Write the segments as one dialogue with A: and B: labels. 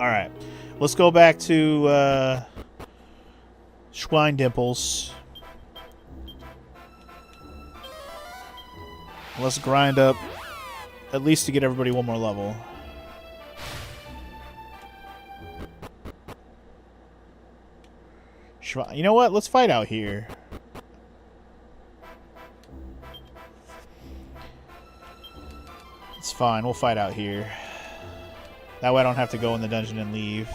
A: Alright. Let's go back to SWINEDIMPLE's. Let's grind up at least to get everybody one more level. You know what? Let's fight out here. It's fine. We'll fight out here. That way I don't have to go in the dungeon and leave.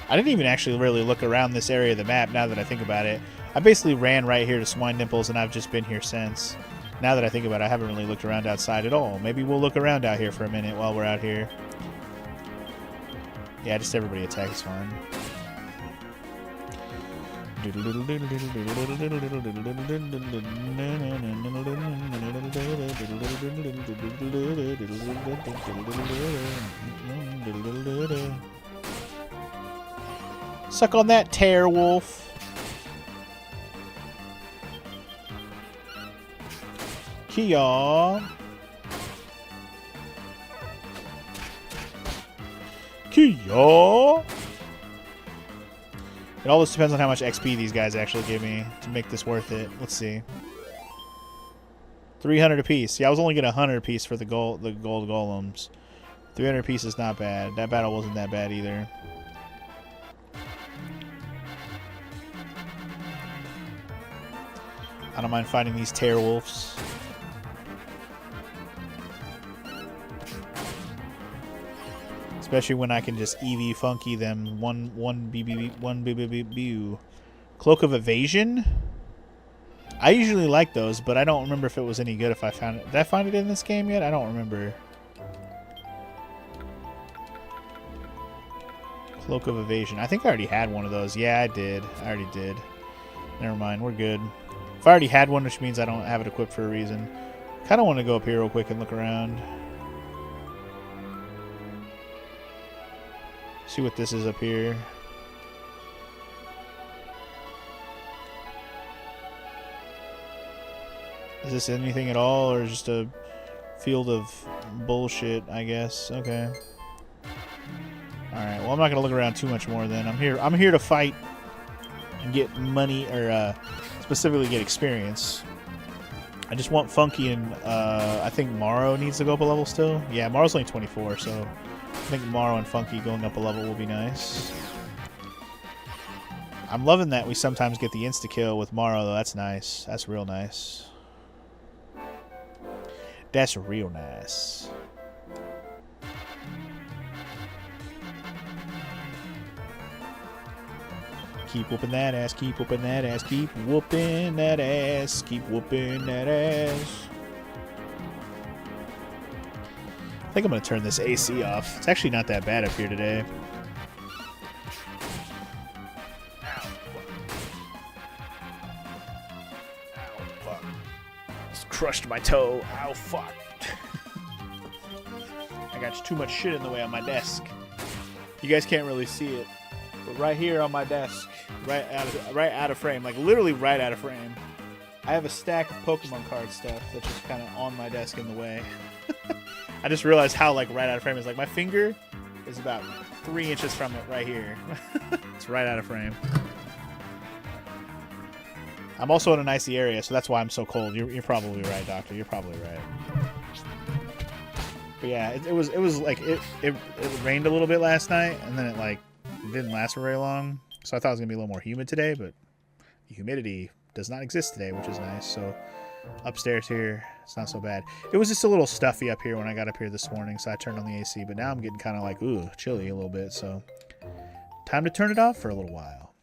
A: I didn't even actually really look around this area of the map now that I think about it. I basically ran right here to SWINEDIMPLE's and I've just been here since. Now that I think about it, I haven't really looked around outside at all. Maybe we'll look around out here for a minute while we're out here. Yeah, just everybody attack is fine. Suck on that, tear wolf. Kia. Kia. It all just depends on how much XP these guys actually give me to make this worth it. Let's see. 300 apiece. Yeah, I was only getting 100 apiece for the gold golems. 300 apiece is not bad. That battle wasn't that bad either. I don't mind fighting these tear wolves. Especially when I can just EV funky them one BBB. Cloak of Evasion? I usually like those, but I don't remember if it was any good if I found it. Did I find it in this game yet? I don't remember. Cloak of Evasion. I think I already had one of those. Yeah, I did. I already did. Never mind. We're good. If I already had one, which means I don't have it equipped for a reason. Kind of want to go up here real quick and look around. See what this is up here. Is this anything at all, or just a field of bullshit, I guess? Okay. Alright, well, I'm not going to look around too much more then. I'm here to fight and get money, or specifically get experience. I just want Funky and I think Morrow needs to go up a level still. Yeah, Morrow's only 24, so I think Morrow and Funky going up a level will be nice. I'm loving that we sometimes get the insta-kill with Morrow, though. That's nice. That's real nice. That's real nice. Keep whooping that ass, keep whooping that ass, keep whooping that ass, keep whooping that ass. I think I'm going to turn this AC off. It's actually not that bad up here today. Ow, fuck. Just crushed my toe. Ow, fuck. I got too much shit in the way on my desk. You guys can't really see it. But right here on my desk, right out of frame, like literally right out of frame, I have a stack of Pokemon card stuff that's just kind of on my desk in the way. I just realized how like right out of frame is. Like my finger is about 3 inches from it right here. It's right out of frame. I'm also in an icy area, so that's why I'm so cold. You're probably right, Doctor. You're probably right. But yeah, it was like it rained a little bit last night, and then it didn't last for very long. So I thought it was gonna be a little more humid today, but the humidity does not exist today, which is nice. So upstairs here, it's not so bad. It was just a little stuffy up here when I got up here this morning, so I turned on the AC. But now I'm getting kind of like, ooh, chilly a little bit. So time to turn it off for a little while.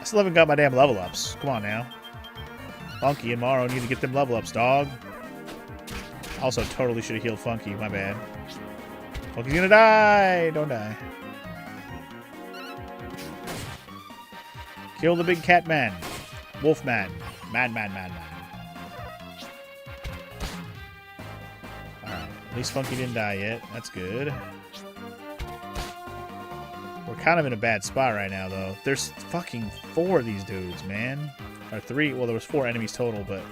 A: I still haven't got my damn level ups. Come on now. Funky and Morrow need to get them level ups, dog. Also, totally should have healed Funky. My bad. Funky's gonna die. Don't die. Kill the big cat man. Wolf man. Man. Alright. At least Funky didn't die yet. That's good. We're kind of in a bad spot right now, though. There's fucking 4 of these dudes, man. Or 3. Well, there was 4 enemies total, but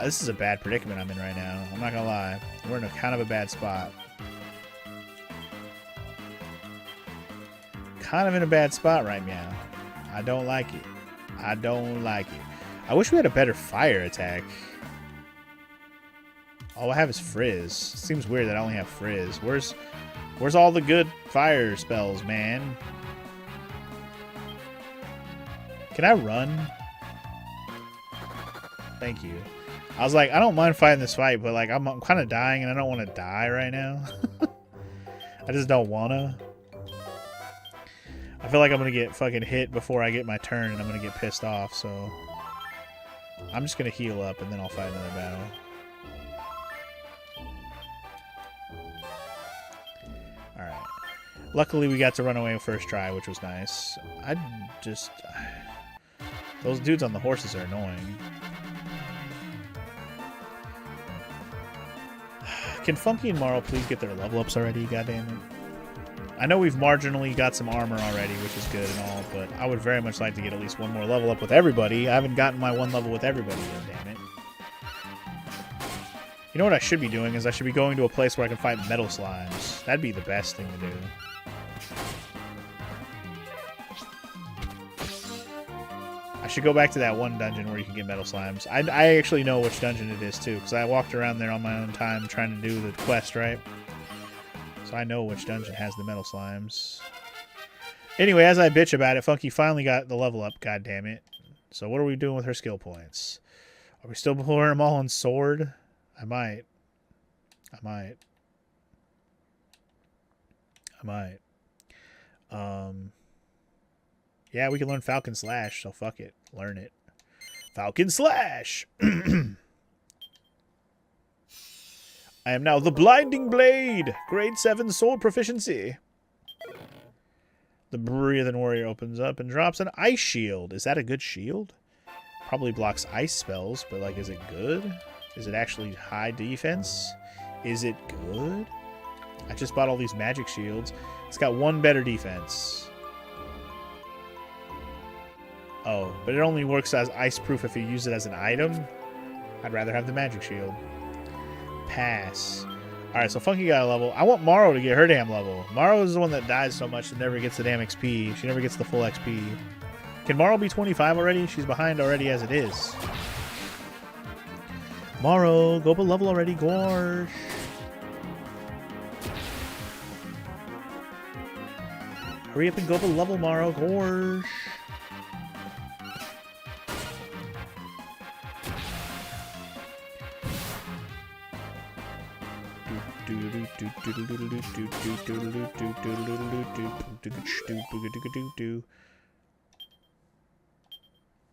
A: This is a bad predicament I'm in right now. I'm not gonna lie. We're in a kind of a bad spot. Kind of in a bad spot right now. I don't like it. I don't like it. I wish we had a better fire attack. All I have is Frizz. Seems weird that I only have Frizz. Where's all the good fire spells, man? Can I run? Thank you. I was like, I don't mind fighting this fight, but like I'm kind of dying and I don't want to die right now. I just don't wanna. I feel like I'm gonna get fucking hit before I get my turn and I'm gonna get pissed off, so I'm just gonna heal up and then I'll fight another battle. Alright. Luckily we got to run away first try, which was nice. Those dudes on the horses are annoying. Can Funky and Marl please get their level ups already, goddammit? I know we've marginally got some armor already, which is good and all, but I would very much like to get at least one more level up with everybody. I haven't gotten my one level with everybody yet, damn it. You know what I should be doing is I should be going to a place where I can fight metal slimes. That'd be the best thing to do. I should go back to that one dungeon where you can get metal slimes. I actually know which dungeon it is, too, because I walked around there on my own time trying to do the quest, right? So I know which dungeon has the metal slimes. Anyway, as I bitch about it, Funky finally got the level up, goddammit. So what are we doing with her skill points? Are we still pouring them all on sword? I might. Yeah, we can learn Falcon Slash, so fuck it. Learn it. Falcon Slash! I am now the Blinding Blade! Grade 7 sword proficiency. The Breathing Warrior opens up and drops an Ice Shield. Is that a good shield? Probably blocks ice spells, but like, is it good? Is it actually high defense? Is it good? I just bought all these magic shields. It's got one better defense. Oh, but it only works as ice-proof if you use it as an item? I'd rather have the magic shield. Pass. Alright, so Funky got a level. I want Morrow to get her damn level. Morrow is the one that dies so much and never gets the damn XP. She never gets the full XP. Can Morrow be 25 already? She's behind already as it is. Morrow, go up a level already, Gorsh. Hurry up and go up a level, Morrow, Gorsh.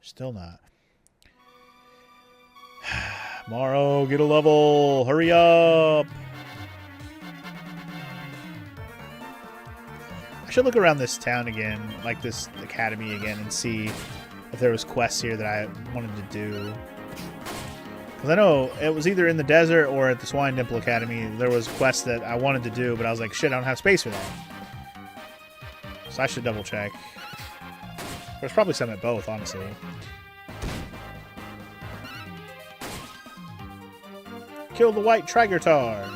A: Still not. Morrow, get a level. Hurry up. I should look around this town again, like this academy again, and see if there was quests here that I wanted to do. Because I know it was either in the desert or at the SWINEDIMPLE Academy. There was quests that I wanted to do, but I was like, shit, I don't have space for that. So I should double check. There's probably some at both, honestly. Kill the white Trigertar.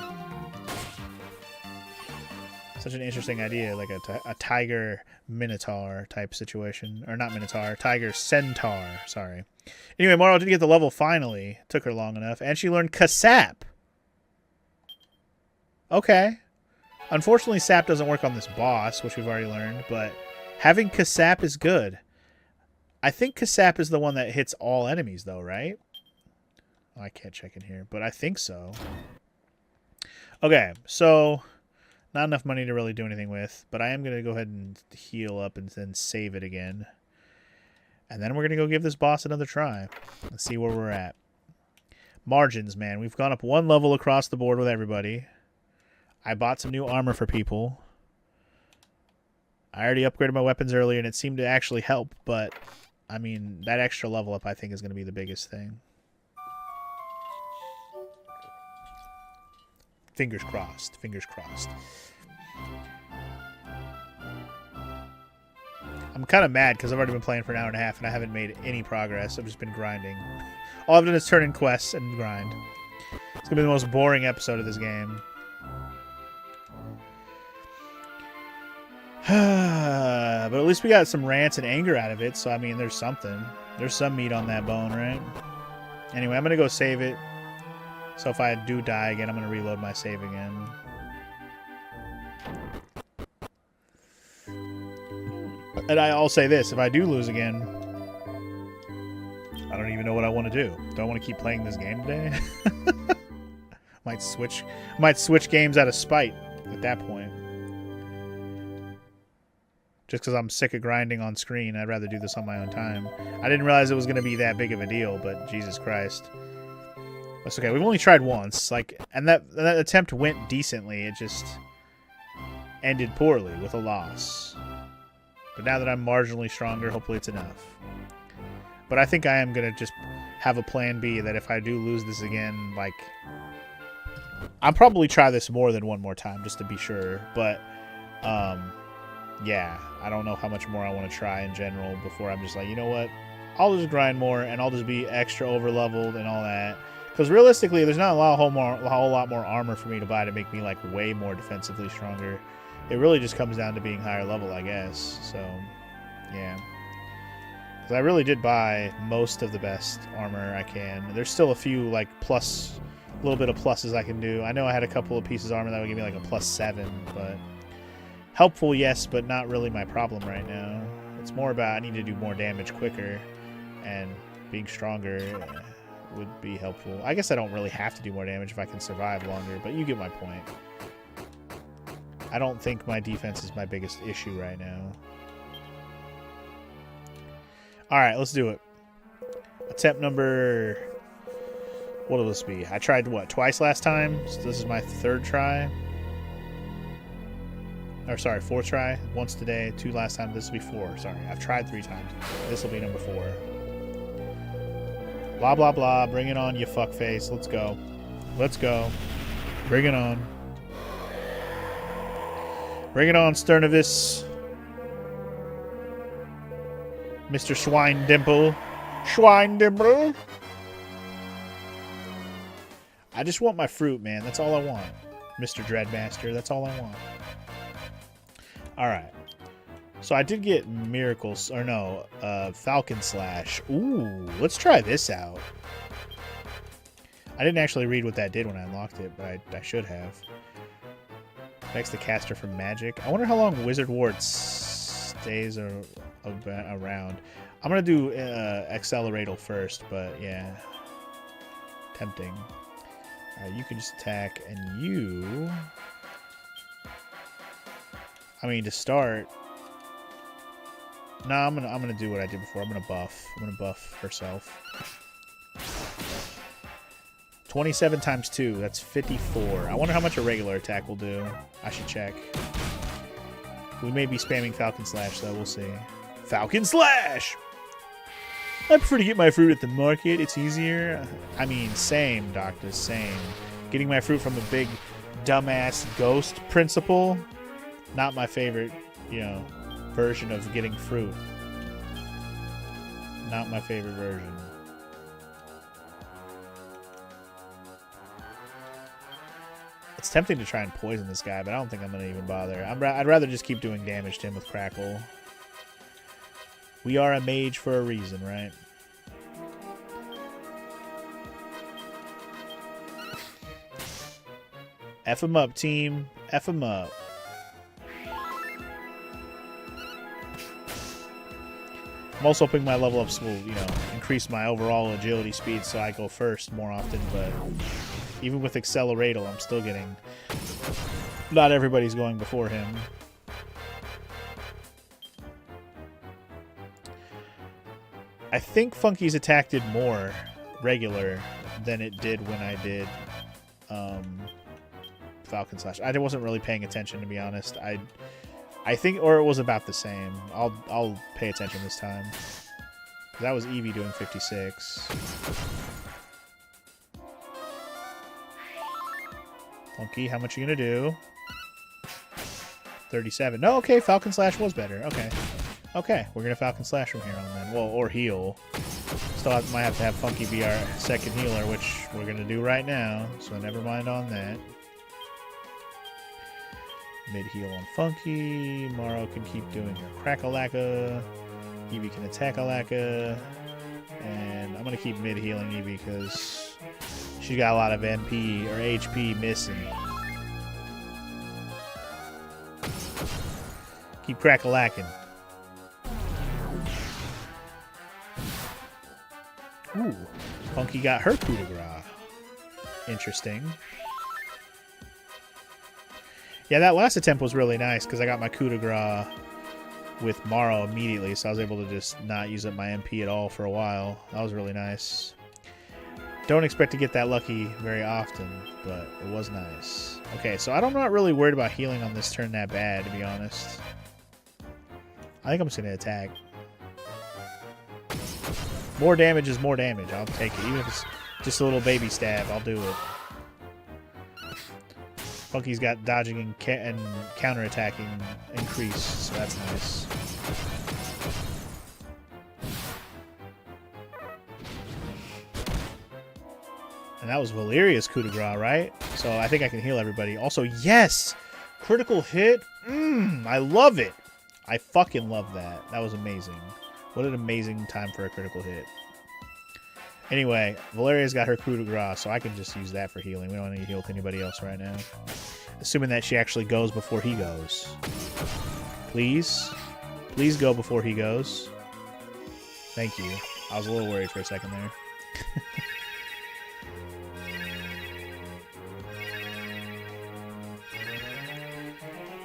A: Such an interesting idea, like a tiger minotaur type situation. Or not minotaur, tiger centaur, sorry. Anyway, Morrow did get the level finally. Took her long enough. And she learned Kasap. Okay. Unfortunately, Sap doesn't work on this boss, which we've already learned, but having Kasap is good. I think Kasap is the one that hits all enemies, though, right? Oh, I can't check in here, but I think so. Okay, so not enough money to really do anything with, but I am going to go ahead and heal up and then save it again. And then we're going to go give this boss another try. Let's see where we're at. Margins, man. We've gone up one level across the board with everybody. I bought some new armor for people. I already upgraded my weapons earlier, and it seemed to actually help. But, I mean, that extra level up, I think, is going to be the biggest thing. Fingers crossed. Fingers crossed. I'm kind of mad because I've already been playing for an hour and a half and I haven't made any progress. I've just been grinding. All I've done is turn in quests and grind. It's gonna be the most boring episode of this game. But at least we got some rants and anger out of it, so I mean, there's something. There's some meat on that bone, right? Anyway, I'm gonna go save it. So if I do die again, I'm gonna reload my save again. And I'll say this, if I do lose again, I don't even know what I want to do. Do I want to keep playing this game today? Might switch games out of spite at that point. Just because I'm sick of grinding on screen, I'd rather do this on my own time. I didn't realize it was going to be that big of a deal, but Jesus Christ. That's okay. We've only tried once, and that attempt went decently. It just ended poorly with a loss. But now that I'm marginally stronger, hopefully it's enough. But I think I am going to just have a plan B that if I do lose this again, I'll probably try this more than one more time just to be sure. But, yeah, I don't know how much more I want to try in general before I'm just like, you know what? I'll just grind more and I'll just be extra over-leveled and all that. Because realistically, there's not a whole lot more armor for me to buy to make me, way more defensively stronger. It really just comes down to being higher level, I guess. So, yeah. Because I really did buy most of the best armor I can. There's still a few, a little bit of pluses I can do. I know I had a couple of pieces of armor that would give me, a +7, but helpful, yes, but not really my problem right now. It's more about I need to do more damage quicker, and being stronger would be helpful. I guess I don't really have to do more damage if I can survive longer, but you get my point. I don't think my defense is my biggest issue right now. Alright, let's do it. Attempt number... What will this be? I tried, twice last time? So this is my third try. Or, sorry, fourth try. Once today, 2 last time. This will be 4. Sorry, I've tried 3 times. This will be number 4. Blah, blah, blah. Bring it on, you fuckface. Let's go. Let's go. Bring it on. Bring it on, Sternovis. Mr. SWINEDIMPLE. SWINEDIMPLE. I just want my fruit, man. That's all I want. Mr. Dreadmaster. That's all I want. Alright. So I did get Miracles. Or no. Falcon Slash. Ooh. Let's try this out. I didn't actually read what that did when I unlocked it, but I should have. Next to caster for magic. I wonder how long Wizard Ward stays around. I'm going to do Acceleratal first, but yeah. Tempting. You can just attack, and you... I mean, to start... No, I'm gonna do what I did before. I'm gonna buff herself. 27 times 2, that's 54. I wonder how much a regular attack will do. I should check. We may be spamming Falcon Slash, though. We'll see. Falcon Slash! I prefer to get my fruit at the market. It's easier. I mean, same, Doctor, same. Getting my fruit from a big, dumbass ghost principle. Not my favorite, version of getting fruit. Not my favorite version. It's tempting to try and poison this guy, but I don't think I'm going to even bother. I'd rather just keep doing damage to him with Crackle. We are a mage for a reason, right? F him up, team. F him up. I'm also hoping my level ups will, increase my overall agility speed so I go first more often, but even with Acceleratal, I'm still getting... Not everybody's going before him. I think Funky's attack did more regular than it did when I did Falcon Slash. I wasn't really paying attention, to be honest. I think, or it was about the same. I'll pay attention this time. That was Eevee doing 56. Funky, how much are you gonna do? 37. No, okay, Falcon Slash was better. Okay. Okay, we're gonna Falcon Slash from here on then. Well, or heal. still might have to have Funky be our second healer, which we're going to do right now. So never mind on that. Mid heal on Funky. Morrow can keep doing her Crack-a-lacka. Eevee can attack Alaka. And I'm going to keep mid healing Eevee because she got a lot of NP or HP missing. Keep Crack-a-lacking. Ooh, Funky got her coup de grace. Interesting. Yeah, that last attempt was really nice because I got my coup de grace with Morrow immediately, so I was able to just not use up my MP at all for a while. That was really nice. Don't expect to get that lucky very often, but it was nice. Okay, so I'm not really worried about healing on this turn that bad, to be honest. I think I'm just going to attack. More damage is more damage. I'll take it. Even if it's just a little baby stab, I'll do it. Funky's got dodging and counterattacking increased, so that's nice. And that was Valeria's coup de grace, right? So I think I can heal everybody. Also, yes! Critical hit? I love it! I fucking love that. That was amazing. What an amazing time for a critical hit. Anyway, Valeria's got her coup de grace, so I can just use that for healing. We don't need to heal with anybody else right now. Assuming that she actually goes before he goes. Please? Please go before he goes. Thank you. I was a little worried for a second there.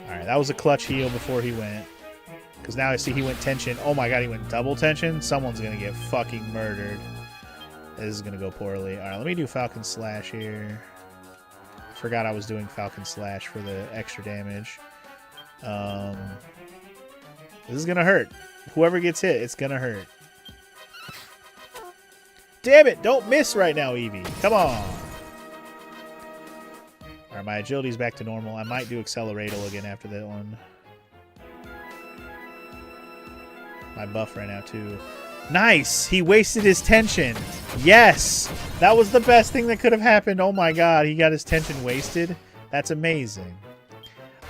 A: Alright, that was a clutch heal before he went. Because now I see he went tension. Oh my god, he went double tension? Someone's going to get fucking murdered. This is going to go poorly. Alright, let me do Falcon Slash here. Forgot I was doing Falcon Slash for the extra damage. This is going to hurt. Whoever gets hit, it's going to hurt. Damn it! Don't miss right now, Eevee. Come on! Alright, my agility's back to normal. I might do Acceleratal again after that one. My buff ran out too. Nice! He wasted his tension. Yes! That was the best thing that could have happened. Oh my god, he got his tension wasted. That's amazing.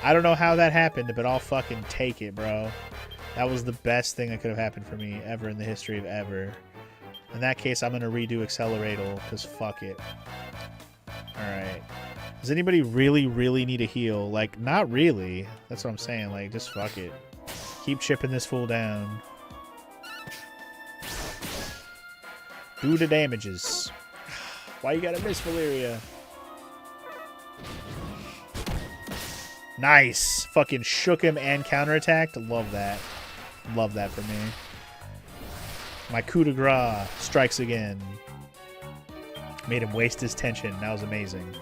A: I don't know how that happened, but I'll fucking take it, bro. That was the best thing that could have happened for me ever in the history of ever. In that case, I'm going to redo Acceleratal, because fuck it. Alright. Does anybody really, really need a heal? Like, not really. That's what I'm saying. Like, just fuck it. Keep chipping this fool down. Do the damages. Why you gotta miss, Valeria? Nice. Fucking shook him and counterattacked. Love that. Love that for me. My coup de grace strikes again. Made him waste his tension. That was amazing.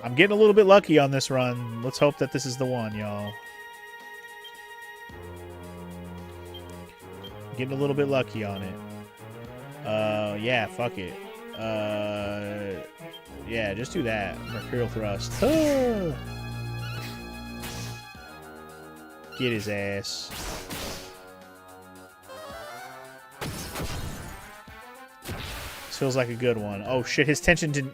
A: I'm getting a little bit lucky on this run. Let's hope that this is the one, y'all. Getting a little bit lucky on it. Yeah, fuck it. Yeah, just do that. Mercurial Thrust. Ah! Get his ass. This feels like a good one. Oh shit, his tension didn't...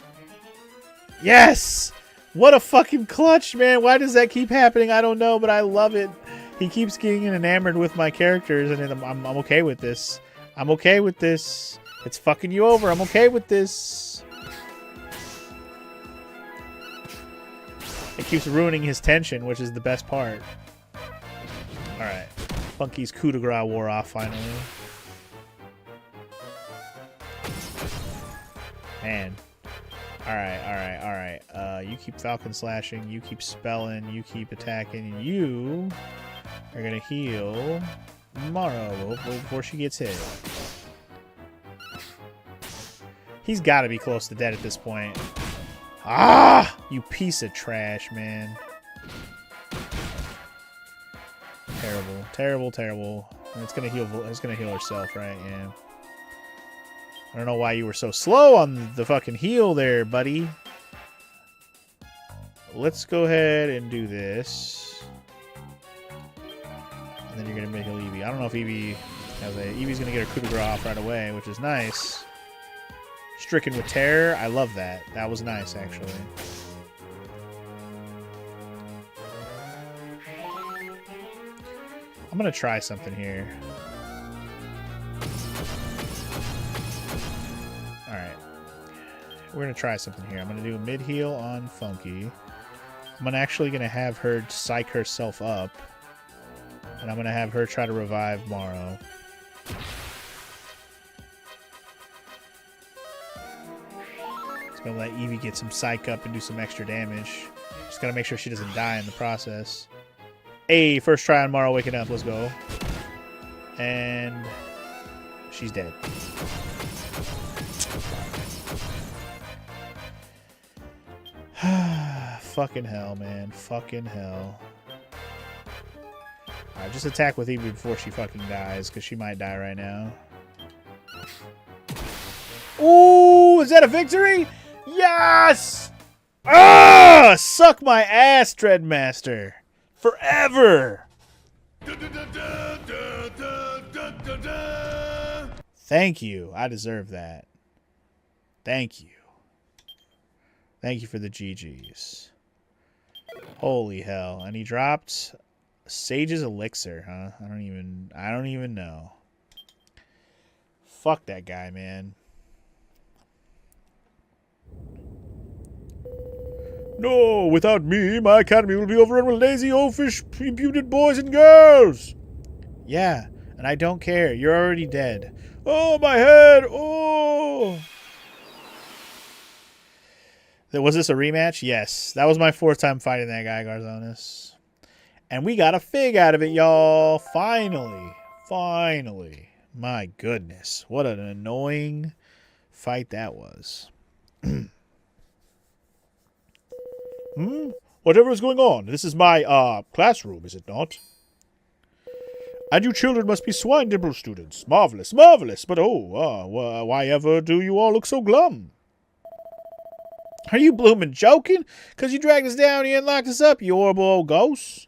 A: Yes! What a fucking clutch, man. Why does that keep happening? I don't know, but I love it. He keeps getting enamored with my characters, and I'm okay with this. I'm okay with this. It's fucking you over. I'm okay with this. It keeps ruining his tension, which is the best part. Alright. Funky's coup de grace wore off finally. Man. Alright. You keep Falcon Slashing. You keep spelling. You keep attacking. You are going to heal Morrow before she gets hit. He's got to be close to dead at this point. Ah! You piece of trash, man. Terrible. Terrible, terrible. And it's gonna heal herself, right? Yeah. I don't know why you were so slow on the fucking heal there, buddy. Let's go ahead and do this. And then you're gonna make heal Eevee. I don't know if Eevee... Eevee's gonna get her coup de grace off right away, which is nice. Stricken with terror. I love that. That was nice, actually. I'm gonna try something here. Alright. We're gonna try something here. I'm gonna do a mid-heal on Funky. I'm actually gonna have her psych herself up. And I'm gonna have her try to revive Morrow. Just gonna let Eevee get some psych up and do some extra damage. Just gotta make sure she doesn't die in the process. Hey, first try on Morrow waking up. Let's go. And she's dead. Fucking hell, man. Fucking hell. Alright, just attack with Eevee before she fucking dies, because she might die right now. Ooh, is that a victory? Yes! Ah! Suck my ass, Dreadmaster. Forever! Thank you. I deserve that. Thank you. Thank you for the GGs. Holy hell. And he dropped Sage's Elixir, huh? I don't even know. Fuck that guy, man. No, without me, my academy will be overrun with lazy, oafish, imputed boys and girls. Yeah, and I don't care. You're already dead. Oh, my head. Oh. Was this a rematch? Yes. That was my 4th time fighting that guy, Garzonis. And we got a fig out of it, y'all. Finally. Finally. My goodness. What an annoying fight that was. Whatever is going on? This is my, classroom, is it not? And you children must be SWINEDIMPLE students. Marvelous, marvelous. But, why ever do you all look so glum? Are you bloomin' joking? 'Cause you dragged us down here and locked us up, you horrible old ghosts.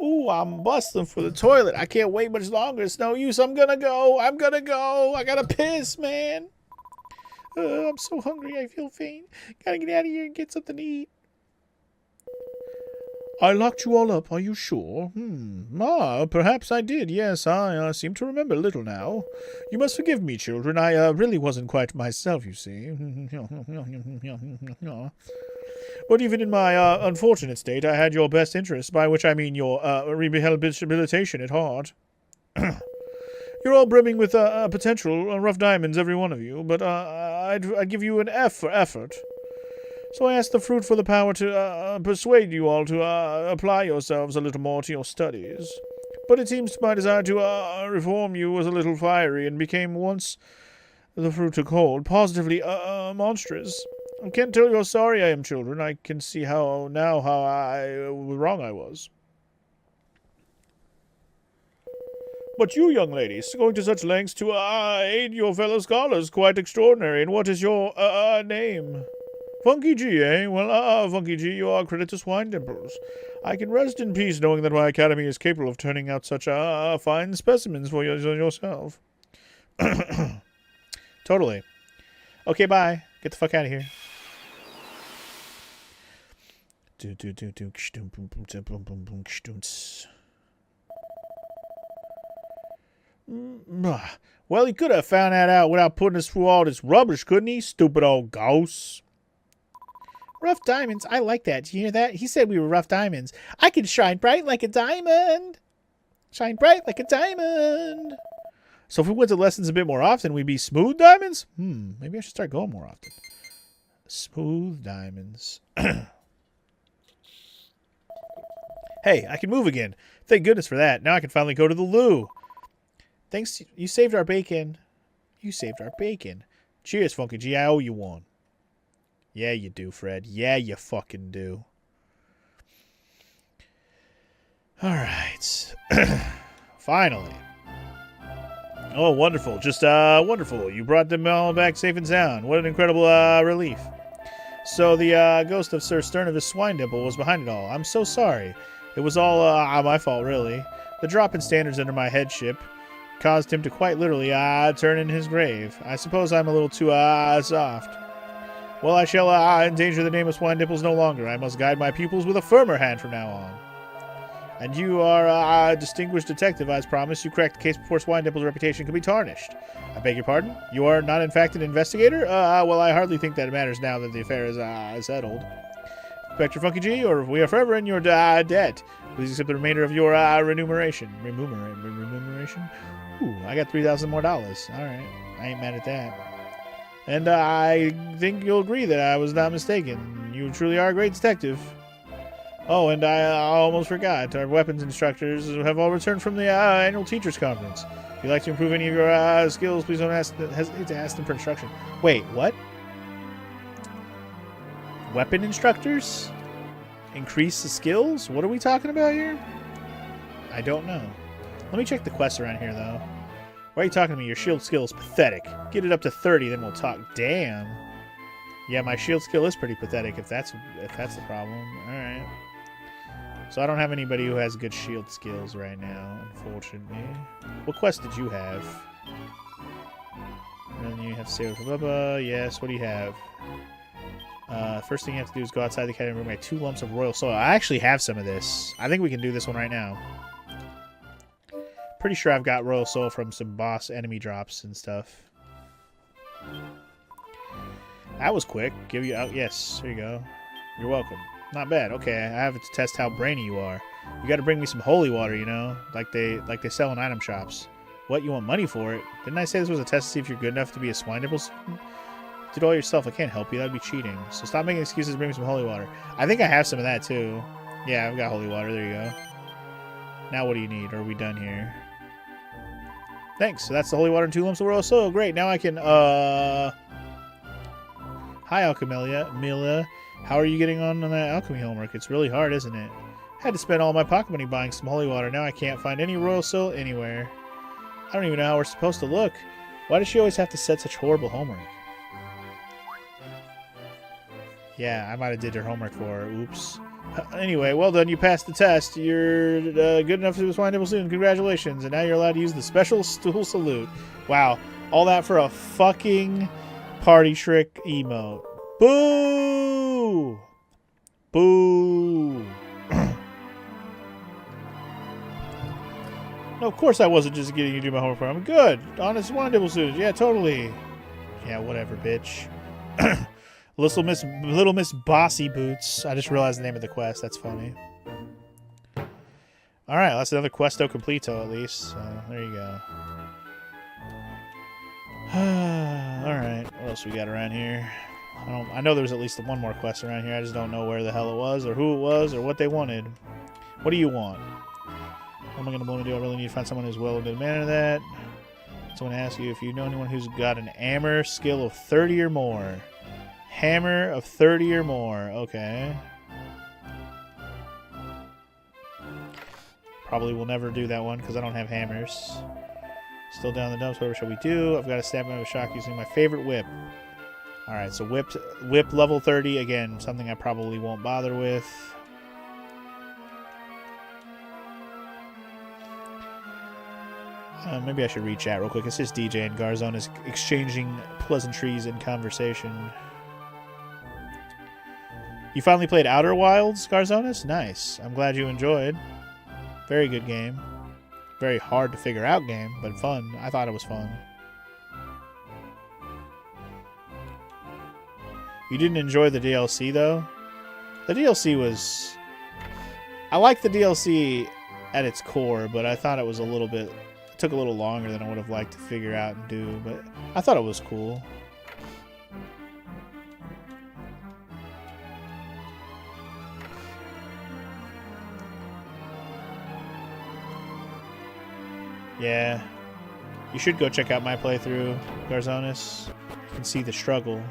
A: Ooh, I'm busting for the toilet. I can't wait much longer. It's no use. I'm gonna go. I gotta piss, man. I'm so hungry. I feel faint. Gotta get out of here and get something to eat. I locked you all up, are you sure? Perhaps I did, yes, I seem to remember little now. You must forgive me, children, I really wasn't quite myself, you see. But even in my unfortunate state, I had your best interests, by which I mean your rehabilitation at heart. You're all brimming with potential, rough diamonds, every one of you, but I'd give you an F for effort. So I asked the fruit for the power to persuade you all to apply yourselves a little more to your studies. But it seems my desire to reform you was a little fiery and became, once the fruit took hold, positively monstrous. I can't tell you how sorry I am, children. I can see how wrong I was. But you, young ladies, going to such lengths to aid your fellow scholars, quite extraordinary. And what is your name? Funky G, eh? Well, Funky G, you are credit to SWINEDIMPLES. I can rest in peace knowing that my academy is capable of turning out such fine specimens for yourself. Totally. Okay, bye. Get the fuck out of here. Well, he could have found that out without putting us through all this rubbish, couldn't he? Stupid old ghosts. Rough diamonds. I like that. Did you hear that? He said we were rough diamonds. I can shine bright like a diamond. Shine bright like a diamond. So if we went to lessons a bit more often, we'd be smooth diamonds? Maybe I should start going more often. Smooth diamonds. Hey, I can move again. Thank goodness for that. Now I can finally go to the loo. Thanks. You saved our bacon. You saved our bacon. Cheers, Funky G. I owe you one. Yeah, you do, Fred. Yeah, you fucking do. Alright. Finally. Oh, wonderful. Just, wonderful. You brought them all back safe and sound. What an incredible, relief. So, the, ghost of Sir Sternovis SWINEDIMPLE was behind it all. I'm so sorry. It was all, my fault, really. The drop in standards under my headship caused him to quite literally turn in his grave. I suppose I'm a little too soft. Well, I shall endanger the name of SWINEDIMPLE no longer. I must guide my pupils with a firmer hand from now on. And you are a distinguished detective, as promised. You cracked the case before SWINEDIMPLE's reputation could be tarnished. I beg your pardon? You are not, in fact, an investigator? Well, I hardly think that it matters now that the affair is settled. Inspector Funky G, or we are forever in your debt. Please accept the remainder of your remuneration. Remuneration? Ooh, I got $3,000 more. All right, I ain't mad at that. And I think you'll agree that I was not mistaken. You truly are a great detective. Oh, and I almost forgot. Our weapons instructors have all returned from the annual teachers conference. If you'd like to improve any of your skills, please don't hesitate to ask them for instruction. Wait, what? Weapon instructors? Increase the skills? What are we talking about here? I don't know. Let me check the quests around here, though. Why are you talking to me? Your shield skill is pathetic. Get it up to 30, then we'll talk. Damn. Yeah, my shield skill is pretty pathetic if that's the problem. Alright. So I don't have anybody who has good shield skills right now, unfortunately. What quest did you have? And then you have to say, yes, what do you have? First thing you have to do is go outside the academy and bring my 2 lumps of royal soil. I actually have some of this. I think we can do this one right now. Pretty sure I've got royal soil from some boss enemy drops and stuff. That was quick. Give you out. Yes, there you go. You're welcome. Not bad. Okay, I have to test how brainy you are. You got to bring me some holy water, you know, like they sell in item shops. What, you want money for it? Didn't I say this was a test to see if you're good enough to be a SWINEDIMPLE student? Did all yourself. I can't help you. That'd be cheating. So stop making excuses. Bring me some holy water. I think I have some of that too. Yeah, I've got holy water. There you go. Now what do you need? Or are we done here? Thanks. So that's the holy water and 2 lumps of royal soil. Great. Now I can Hi, Alchemelia. How are you getting on that alchemy homework? It's really hard, isn't it? I had to spend all my pocket money buying some holy water. Now I can't find any royal soil anywhere. I don't even know how we're supposed to look. Why does she always have to set such horrible homework? Yeah, I might have did her homework for her. Oops. Anyway, well done. You passed the test. You're good enough to be a SWINEDIMPLE student. Congratulations. And now you're allowed to use the special stool salute. Wow. All that for a fucking party trick emote. Boo! Boo! No, of course I wasn't just getting you to do my homework for. I'm good. Honest SWINEDIMPLE student. Yeah, totally. Yeah, whatever, bitch. Little Miss Bossy Boots. I just realized the name of the quest. That's funny. Alright, that's another questo completo at least. So, there you go. Alright, what else we got around here? I know there's at least one more quest around here. I just don't know where the hell it was, or who it was, or what they wanted. What do you want? What am I going to do? I really need to find someone who's well in demand of that. Someone ask you if you know anyone who's got an hammer skill of 30 or more. Hammer of 30 or more. Okay. Probably will never do that one because I don't have hammers. Still down the dumps. Whatever shall we do? I've got to stab him with a shock using my favorite whip. Alright, so whip level 30. Again, something I probably won't bother with. Maybe I should read chat real quick. It's just DJ and Garzone is exchanging pleasantries and conversation. You finally played Outer Wilds, Garzonis? Nice. I'm glad you enjoyed. Very good game. Very hard to figure out game, but fun. I thought it was fun. You didn't enjoy the DLC, though? The DLC was... I like the DLC at its core, but I thought it was a little bit... It took a little longer than I would have liked to figure out and do, but I thought it was cool. Yeah. You should go check out my playthrough, Garzonis. You can see the struggle.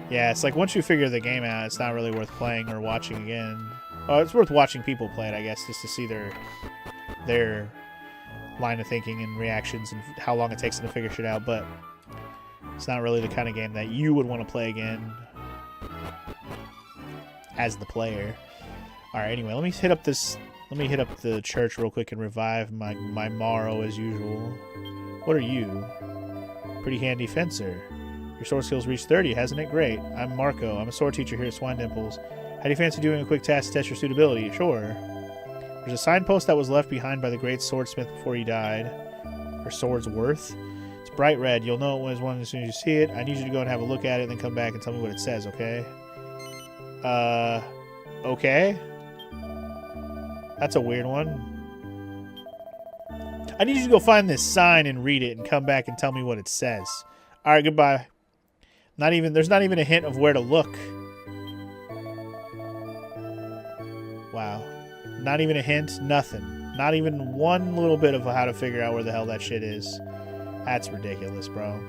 A: Yeah, it's like once you figure the game out, it's not really worth playing or watching again. Oh, it's worth watching people play it, I guess, just to see their line of thinking and reactions and how long it takes them to figure shit out, but it's not really the kind of game that you would want to play again as the player. Alright, anyway, let me hit up this Let me hit up the church real quick and revive my Morrow as usual. What are you? Pretty handy fencer. Your sword skills reached 30, hasn't it? Great. I'm Marco. I'm a sword teacher here at SWINEDIMPLE. How do you fancy doing a quick task to test your suitability? Sure. There's a signpost that was left behind by the great swordsmith before he died. Or sword's worth. It's bright red. You'll know it was one as soon as you see it. I need you to go and have a look at it and then come back and tell me what it says, okay? Okay? That's a weird one. I need you to go find this sign and read it and come back and tell me what it says. Alright, goodbye. There's not even a hint of where to look. Wow. Not even a hint, nothing. Not even one little bit of how to figure out where the hell that shit is. That's ridiculous, bro.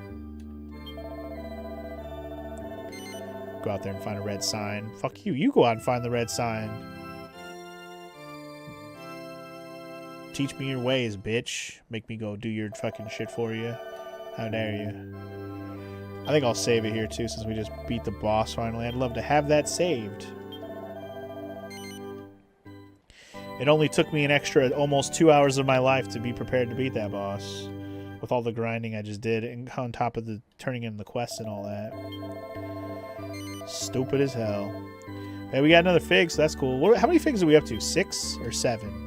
A: Go out there and find a red sign. Fuck you. You go out and find the red sign. Teach me your ways, bitch. Make me go do your fucking shit for you. How dare you. I think I'll save it here, too, since we just beat the boss finally. I'd love to have that saved. It only took me an extra almost 2 hours of my life to be prepared to beat that boss. With all the grinding I just did, and on top of the turning in the quests and all that. Stupid as hell. Hey, we got another fig, so that's cool. How many figs are we up to? 6 or 7?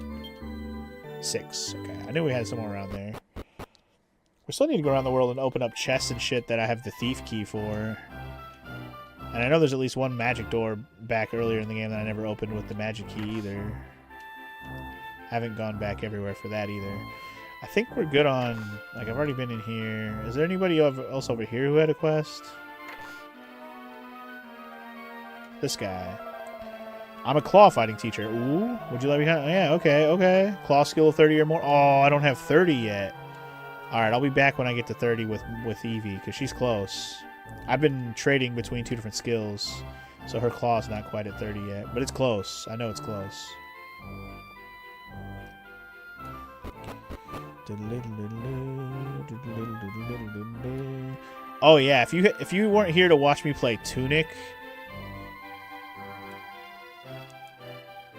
A: 6. Okay, I knew we had some more around there. We still need to go around the world and open up chests and shit that I have the thief key for. And I know there's at least one magic door back earlier in the game that I never opened with the magic key either. Haven't gone back everywhere for that either. I think we're good on... Like, I've already been in here. Is there anybody else over here who had a quest? This guy. I'm a claw fighting teacher. Ooh, would you let me... Yeah, okay, okay. Claw skill of 30 or more. Oh, I don't have 30 yet. Alright, I'll be back when I get to 30 with Evie, because she's close. I've been trading between 2 different skills, so her claw's not quite at 30 yet. But it's close. I know it's close. Oh yeah, if you weren't here to watch me play Tunic,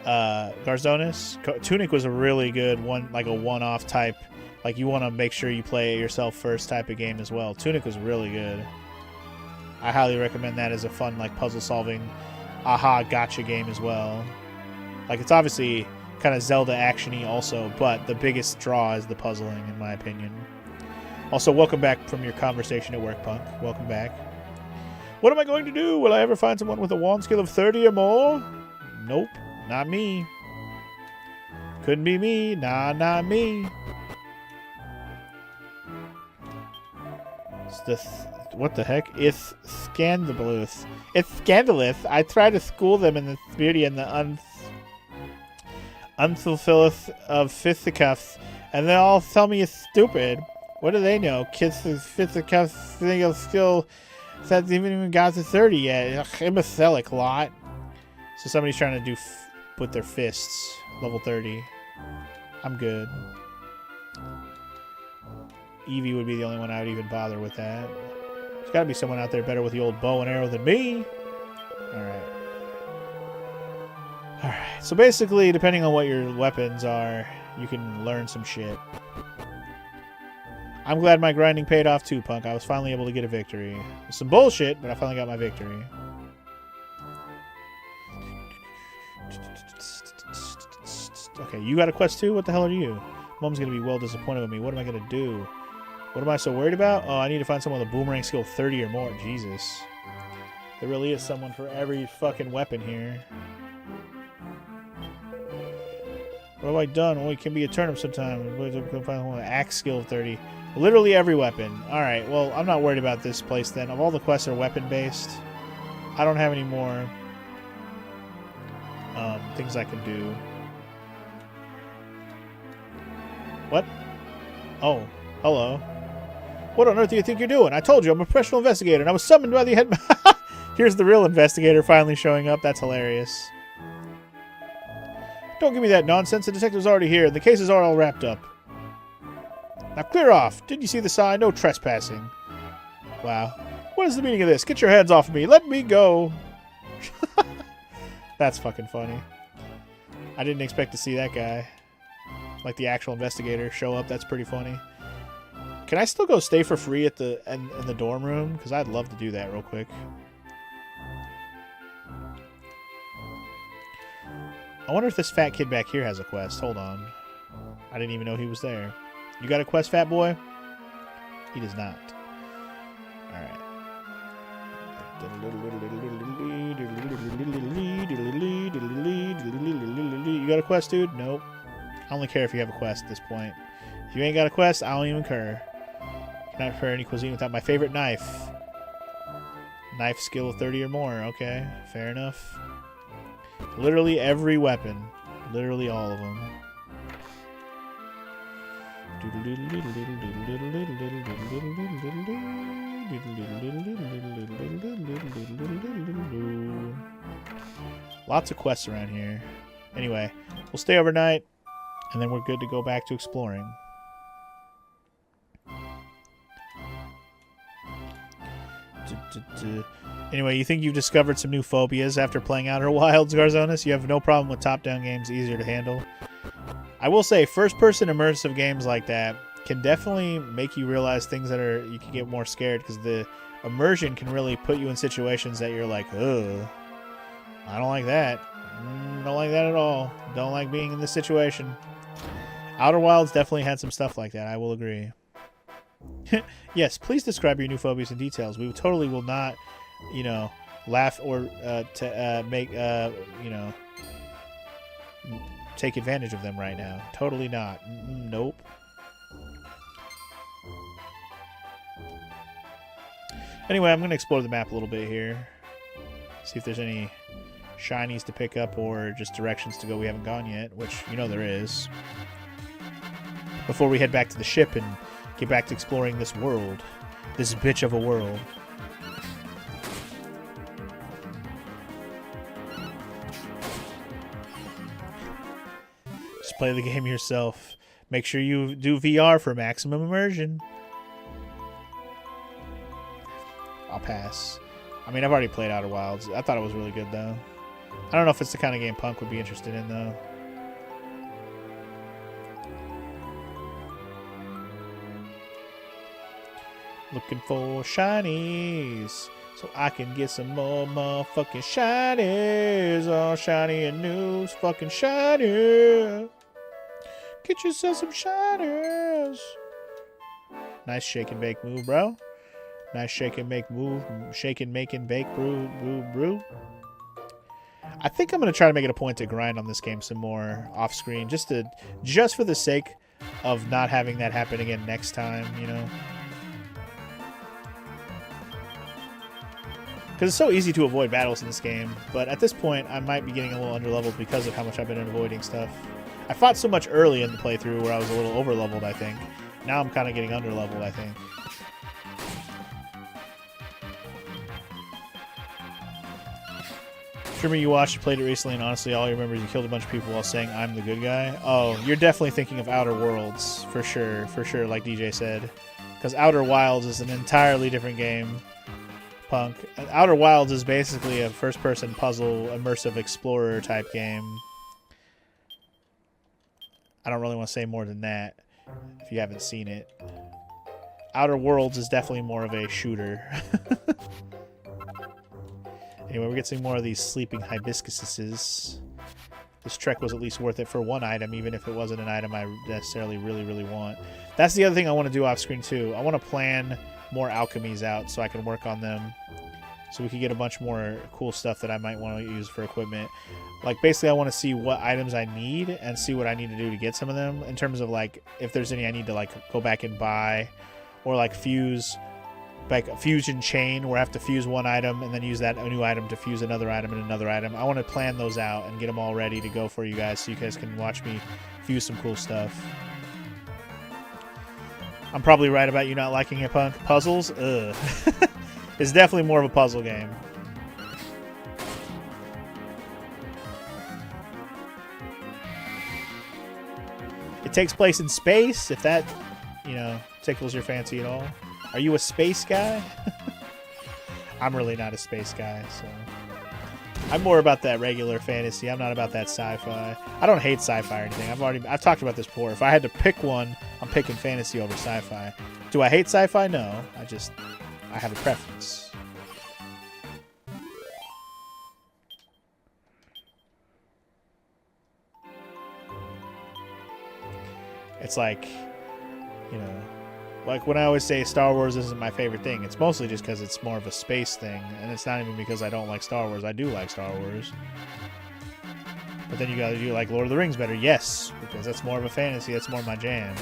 A: Garzonis, Tunic was a really good one, like a one-off type. Like you want to make sure you play it yourself first type of game as well. Tunic was really good. I highly recommend that as a fun like puzzle-solving, aha gotcha game as well. Like it's obviously kind of Zelda action-y also, but the biggest draw is the puzzling, in my opinion. Also, welcome back from your conversation at work, Punk. Welcome back. What am I going to do? Will I ever find someone with a wand skill of 30 or more? Nope, not me. Couldn't be me. Nah, not me. It's the... what the heck? It's scandalous. It's scandalous. I try to school them in the beauty and the unfulfilled of fisticuffs, and they all tell me it's stupid. What do they know? Kids with fisticuffs think of skill that even got to 30 yet. Ugh, imbecilic lot. So somebody's trying to do with their fists. Level 30. I'm good. Evie would be the only one I would even bother with that. There's got to be someone out there better with the old bow and arrow than me. Alright. Alright, so basically, depending on what your weapons are, you can learn some shit. I'm glad my grinding paid off too, Punk. I was finally able to get a victory. It's some bullshit, but I finally got my victory. Okay, you got a quest too? What the hell are you? Mom's gonna be well disappointed with me. What am I gonna do? What am I so worried about? Oh, I need to find someone with a boomerang skill 30 or more. Jesus. There really is someone for every fucking weapon here. What have I done? Oh, it can be a turnip sometime. Find someone with an axe skill of 30. Literally every weapon. Alright, well, I'm not worried about this place then. Of all the quests that are weapon-based, I don't have any more things I can do. What? Oh, hello. What on earth do you think you're doing? I told you, I'm a professional investigator, and I was summoned by the head... Here's the real investigator finally showing up. That's hilarious. Don't give me that nonsense. The detective's already here, and the cases are all wrapped up. Now clear off. Didn't you see the sign? No trespassing. Wow. What is the meaning of this? Get your hands off of me. Let me go. That's fucking funny. I didn't expect to see that guy. Like the actual investigator show up. That's pretty funny. Can I still go stay for free at the in the dorm room? Because I'd love to do that real quick. I wonder if this fat kid back here has a quest. Hold on. I didn't even know he was there. You got a quest, fat boy? He does not. Alright. You got a quest, dude? Nope. I only care if you have a quest at this point. If you ain't got a quest, I don't even care. Cannot prepare any cuisine without my favorite knife. Knife skill of 30 or more. Okay, fair enough. Literally every weapon. Literally all of them. Lots of quests around here. Anyway, we'll stay overnight, and then we're good to go back to exploring. Anyway, you think you've discovered some new phobias after playing Outer Wilds, Garzonis? You have no problem with top-down games, easier to handle. I will say, first-person immersive games like that can definitely make you realize things that are you can get more scared, because the immersion can really put you in situations that you're like, ugh, I don't like that. Don't like that at all. Don't like being in this situation. Outer Wilds definitely had some stuff like that, I will agree. Yes, please describe your new phobias in details. We totally will not, you know, laugh or make, you know, take advantage of them right now. Totally not. Nope. Anyway, I'm going to explore the map a little bit here. See if there's any shinies to pick up or just directions to go we haven't gone yet, which, you know, there is. Before we head back to the ship and get back to exploring this world. This bitch of a world. Just play the game yourself. Make sure you do VR for maximum immersion. I'll pass. I mean, I've already played Outer Wilds. I thought it was really good, though. I don't know if it's the kind of game Punk would be interested in, though. Looking for shinies so I can get some more motherfucking shinies. All shiny and new, fucking shiny. Get yourself some shinies. Nice shake and bake move, bro. Nice shake and make move. Shake and make and bake brew. I think I'm gonna try to make it a point to grind on this game some more off screen, just for the sake of not having that happen again next time, you know. Because it's so easy to avoid battles in this game, but at this point I might be getting a little underleveled because of how much I've been avoiding stuff. I fought so much early in the playthrough where I was a little overleveled, I think. Now I'm kind of getting underleveled, I think. Streamer you watched, you played it recently, and honestly all you remember is you killed a bunch of people while saying I'm the good guy. Oh, you're definitely thinking of Outer Worlds, for sure, like DJ said. Because Outer Wilds is an entirely different game. Punk. Outer Wilds is basically a first-person puzzle, immersive explorer type game. I don't really want to say more than that if you haven't seen it. Outer Worlds is definitely more of a shooter. Anyway, we're getting more of these sleeping hibiscuses. This trek was at least worth it for one item, even if it wasn't an item I necessarily really want. That's the other thing I want to do off screen too. I want to plan more alchemies out so I can work on them, so we can get a bunch more cool stuff that I might want to use for equipment. Like, basically I want to see what items I need and see what I need to do to get some of them, in terms of like if there's any I need to like go back and buy, or like fuse, like a fusion chain where I have to fuse one item and then use that new item to fuse another item and another item. I want to plan those out and get them all ready to go for you guys, so you guys can watch me fuse some cool stuff. I'm probably right about you not liking it, Punk. Puzzles? Ugh. It's definitely more of a puzzle game. It takes place in space, if that, you know, tickles your fancy at all. Are you a space guy? I'm really not a space guy, so. I'm more about that regular fantasy. I'm not about that sci-fi. I don't hate sci-fi or anything. I've talked about this before. If I had to pick one, I'm picking fantasy over sci-fi. Do I hate sci-fi? No. I have a preference. It's like, you know, like when I always say Star Wars isn't my favorite thing, it's mostly just because it's more of a space thing, and it's not even because I don't like Star Wars. I do like Star Wars. But then you like Lord of the Rings better? Yes, because that's more of a fantasy. That's more my jam.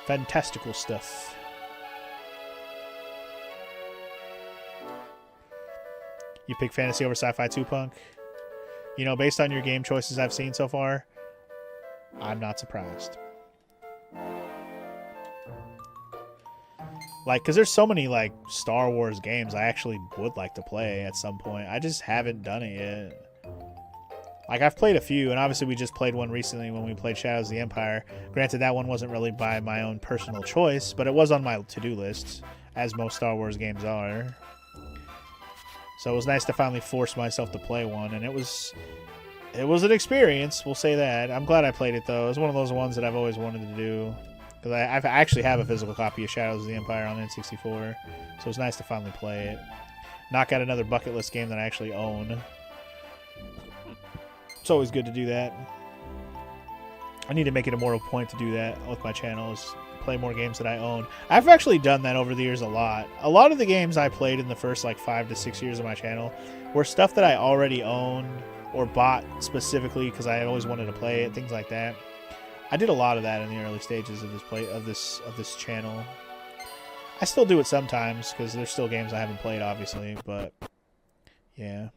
A: Fantastical stuff. You pick fantasy over sci-fi too, Punk? You know, based on your game choices I've seen so far, I'm not surprised. Like, because there's so many, like, Star Wars games I actually would like to play at some point. I just haven't done it yet. Like, I've played a few, and obviously we just played one recently when we played Shadows of the Empire. Granted, that one wasn't really by my own personal choice, but it was on my to-do list, as most Star Wars games are. So it was nice to finally force myself to play one, and it was an experience, we'll say that. I'm glad I played it, though. It was one of those ones that I've always wanted to do. Because I actually have a physical copy of Shadows of the Empire on N64, so it was nice to finally play it. Knock out another bucket list game that I actually own. It's always good to do that. I need to make it a more point to do that with my channels. Play more games that I own. I've actually done that over the years a lot. A lot of the games I played in the first like 5 to 6 years of my channel were stuff that I already owned or bought specifically because I always wanted to play it, things like that. I did a lot of that in the early stages of this channel. I still do it sometimes because there's still games I haven't played, obviously, but yeah.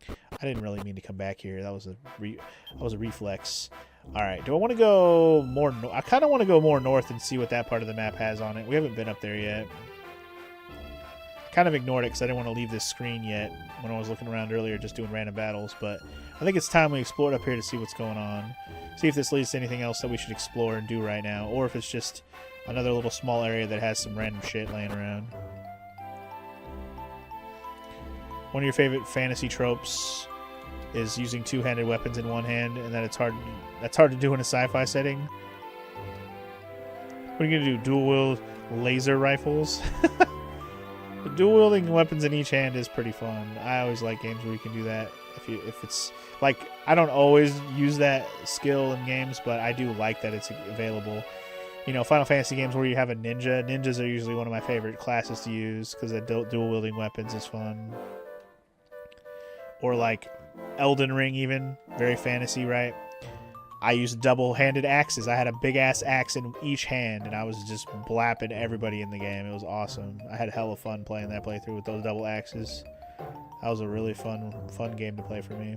A: I didn't really mean to come back here. That was a reflex. All right, do I want to go more? I kind of want to go more north and see what that part of the map has on it. We haven't been up there yet. I kind of ignored it because I didn't want to leave this screen yet when I was looking around earlier, just doing random battles. But I think it's time we explored up here to see what's going on. See if this leads to anything else that we should explore and do right now, or if it's just another little small area that has some random shit laying around. One of your favorite fantasy tropes is using two-handed weapons in one hand, and that's hard to do in a sci-fi setting. What are you gonna do? Dual-wield laser rifles? Dual-wielding weapons in each hand is pretty fun. I always like games where you can do that. If it's like, I don't always use that skill in games, but I do like that it's available. You know, Final Fantasy games where you have a ninja. Ninjas are usually one of my favorite classes to use because dual-wielding weapons is fun. Or like Elden Ring, even very fantasy, right? I used double-handed axes. I had a big-ass axe in each hand, and I was just blapping everybody in the game. It was awesome. I had hella fun playing that playthrough with those double axes. That was a really fun game to play for me.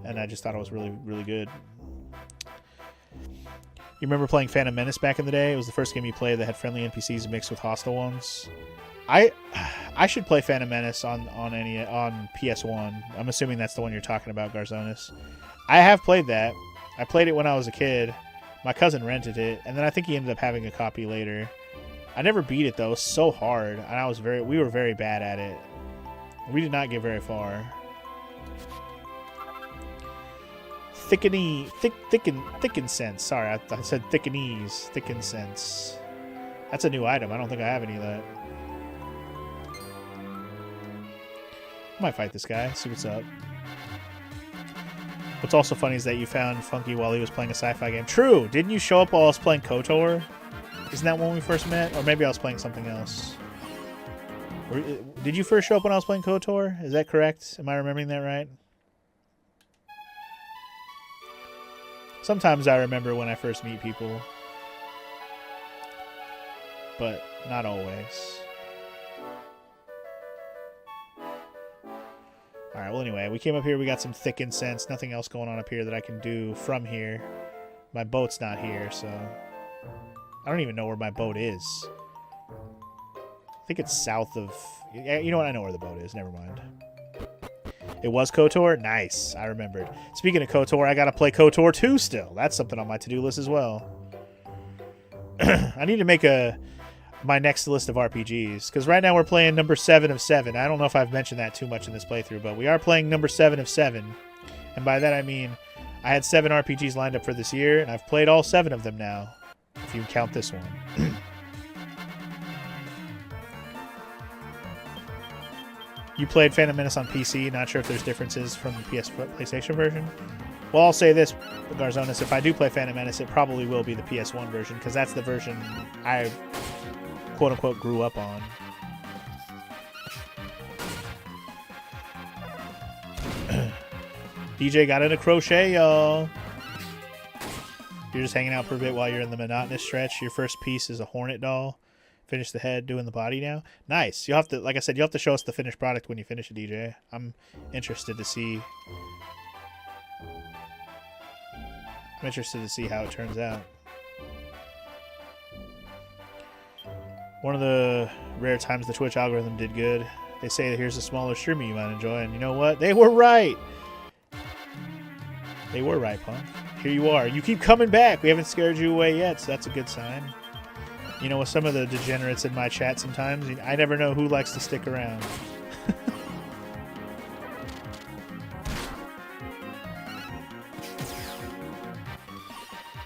A: And I just thought it was really, really good. You remember playing Phantom Menace back in the day? It was the first game you played that had friendly NPCs mixed with hostile ones. I should play Phantom Menace on PS1. I'm assuming that's the one you're talking about, Garzonis. I have played that. I played it when I was a kid. My cousin rented it, and then I think he ended up having a copy later. I never beat it though. It was so hard, and we were very bad at it. We did not get very far. Thicken sense. Sorry, I said thickenese. Thicken sense. That's a new item. I don't think I have any of that. I might fight this guy, see what's up. What's also funny is that you found Funky while he was playing a sci-fi game. True! Didn't you show up while I was playing KOTOR? Isn't that when we first met? Or maybe I was playing something else. Did you first show up when I was playing KOTOR? Is that correct? Am I remembering that right? Sometimes I remember when I first meet people. But not always. Alright, well anyway, we came up here, we got some thick incense, nothing else going on up here that I can do from here. My boat's not here, so... I don't even know where my boat is. I think it's south of... You know what, I know where the boat is, never mind. It was KOTOR? Nice. I remembered. Speaking of KOTOR, I got to play KOTOR 2 still. That's something on my to-do list as well. I need to make my next list of RPGs, because right now we're playing number 7 of 7. I don't know if I've mentioned that too much in this playthrough, but we are playing number 7 of 7. And by that I mean I had 7 RPGs lined up for this year, and I've played all 7 of them now, if you count this one. You played Phantom Menace on PC, not sure if there's differences from the PlayStation version. Well, I'll say this, Garzonis, if I do play Phantom Menace, it probably will be the PS1 version, because that's the version I, quote-unquote, grew up on. DJ got into crochet, y'all. You're just hanging out for a bit while you're in the monotonous stretch. Your first piece is a Hornet doll. Finish the head, doing the body now. Nice. You'll have to, like I said, you'll have to show us the finished product when you finish it, DJ. I'm interested to see. I'm interested to see how it turns out. One of the rare times the Twitch algorithm did good. They say that here's a smaller streamer you might enjoy, and you know what? They were right. They were right, Punk. Here you are. You keep coming back. We haven't scared you away yet, so that's a good sign. You know, with some of the degenerates in my chat sometimes, I never know who likes to stick around.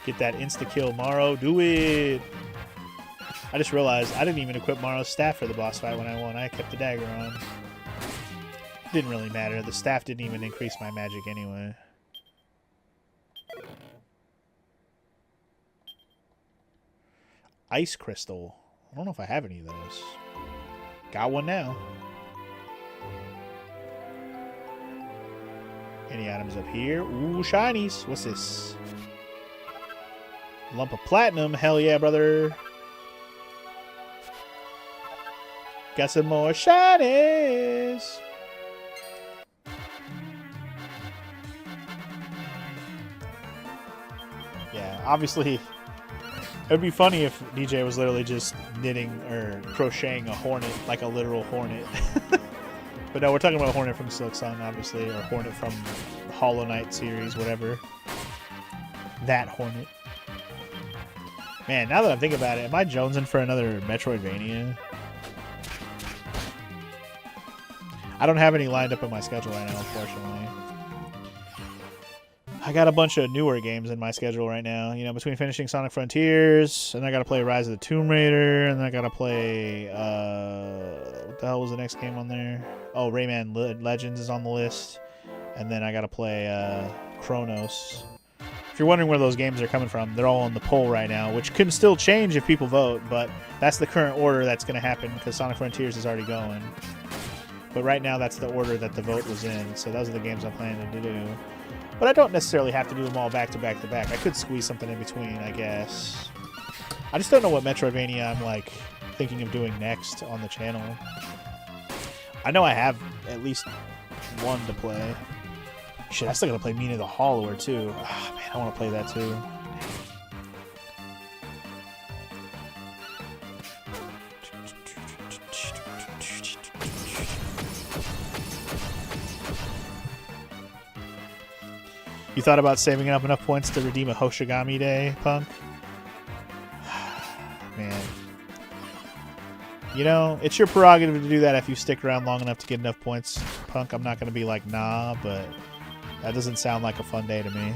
A: Get that insta-kill, Morrow. Do it! I just realized I didn't even equip Morrow's staff for the boss fight when I won. I kept the dagger on. Didn't really matter. The staff didn't even increase my magic anyway. Ice crystal. I don't know if I have any of those. Got one now. Any items up here? Ooh, shinies. What's this? Lump of platinum. Hell yeah, brother. Got some more shinies. Yeah, obviously, it would be funny if DJ was literally just knitting or crocheting a hornet, like a literal hornet. But no, we're talking about a hornet from Silksong, obviously, or a hornet from the Hollow Knight series, whatever. That hornet. Man, now that I'm thinking about it, am I jonesing for another Metroidvania? I don't have any lined up in my schedule right now, unfortunately. I got a bunch of newer games in my schedule right now. You know, between finishing Sonic Frontiers, and I got to play Rise of the Tomb Raider, and then I got to play, what the hell was the next game on there? Oh, Rayman Legends is on the list. And then I got to play Chronos. If you're wondering where those games are coming from, they're all on the poll right now, which can still change if people vote, but that's the current order that's going to happen because Sonic Frontiers is already going. But right now, that's the order that the vote was in, so those are the games I'm planning to do. But I don't necessarily have to do them all back to back to back. I could squeeze something in between, I guess. I just don't know what Metroidvania I'm, like, thinking of doing next on the channel. I know I have at least one to play. Shit, I still gotta play Mina the Hollower, too. Ah, man, I want to play that, too. You thought about saving up enough points to redeem a Hoshigami Day, Punk? Man. You know, it's your prerogative to do that if you stick around long enough to get enough points, Punk. I'm not going to be like, nah, but that doesn't sound like a fun day to me.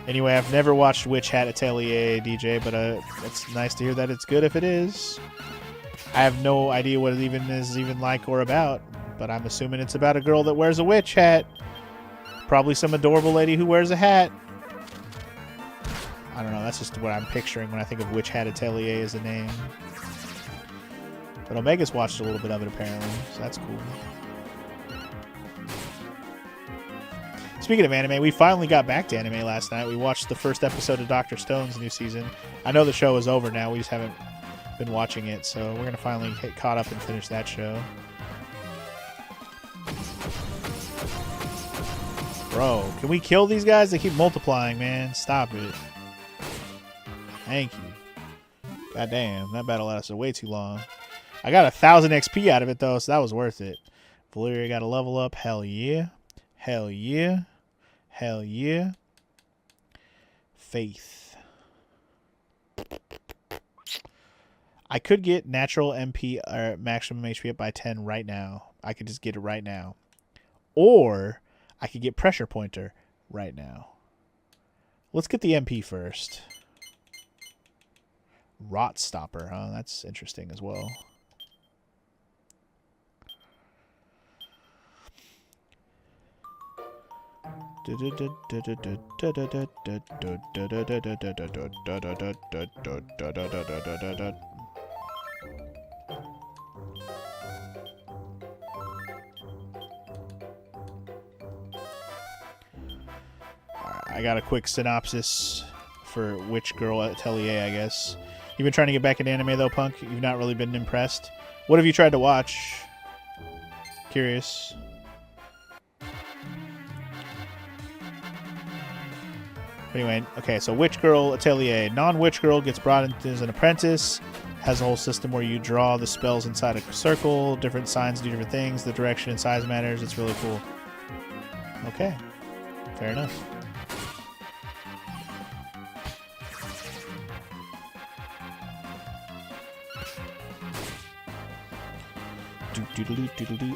A: Anyway, I've never watched Witch Hat Atelier, DJ, but it's nice to hear that it's good if it is. I have no idea what it is even like or about. But I'm assuming it's about a girl that wears a witch hat. Probably some adorable lady who wears a hat. I don't know, that's just what I'm picturing when I think of Witch Hat Atelier as a name. But Omega's watched a little bit of it apparently, so that's cool. Speaking of anime, we finally got back to anime last night. We watched the first episode of Dr. Stone's new season. I know the show is over now, we just haven't been watching it, so we're going to finally get caught up and finish that show. Bro, can we kill these guys? They keep multiplying, man. Stop it. Thank you. God damn, that battle lasted way too long. I got 1,000 XP out of it, though, so that was worth it. Valeria got a level up. Hell yeah. Hell yeah. Hell yeah. Faith. I could get natural MP or maximum HP up by 10 right now. I could just get it right now. Or I could get pressure pointer right now. Let's get the MP first. Rot stopper, huh? That's interesting as well. I got a quick synopsis for Witch Girl Atelier, I guess. You've been trying to get back into anime, though, Punk? You've not really been impressed? What have you tried to watch? Curious. Anyway, okay, so Witch Girl Atelier. Non-Witch Girl gets brought in as an apprentice. Has a whole system where you draw the spells inside a circle. Different signs do different things. The direction and size matters. It's really cool. Okay. Fair enough.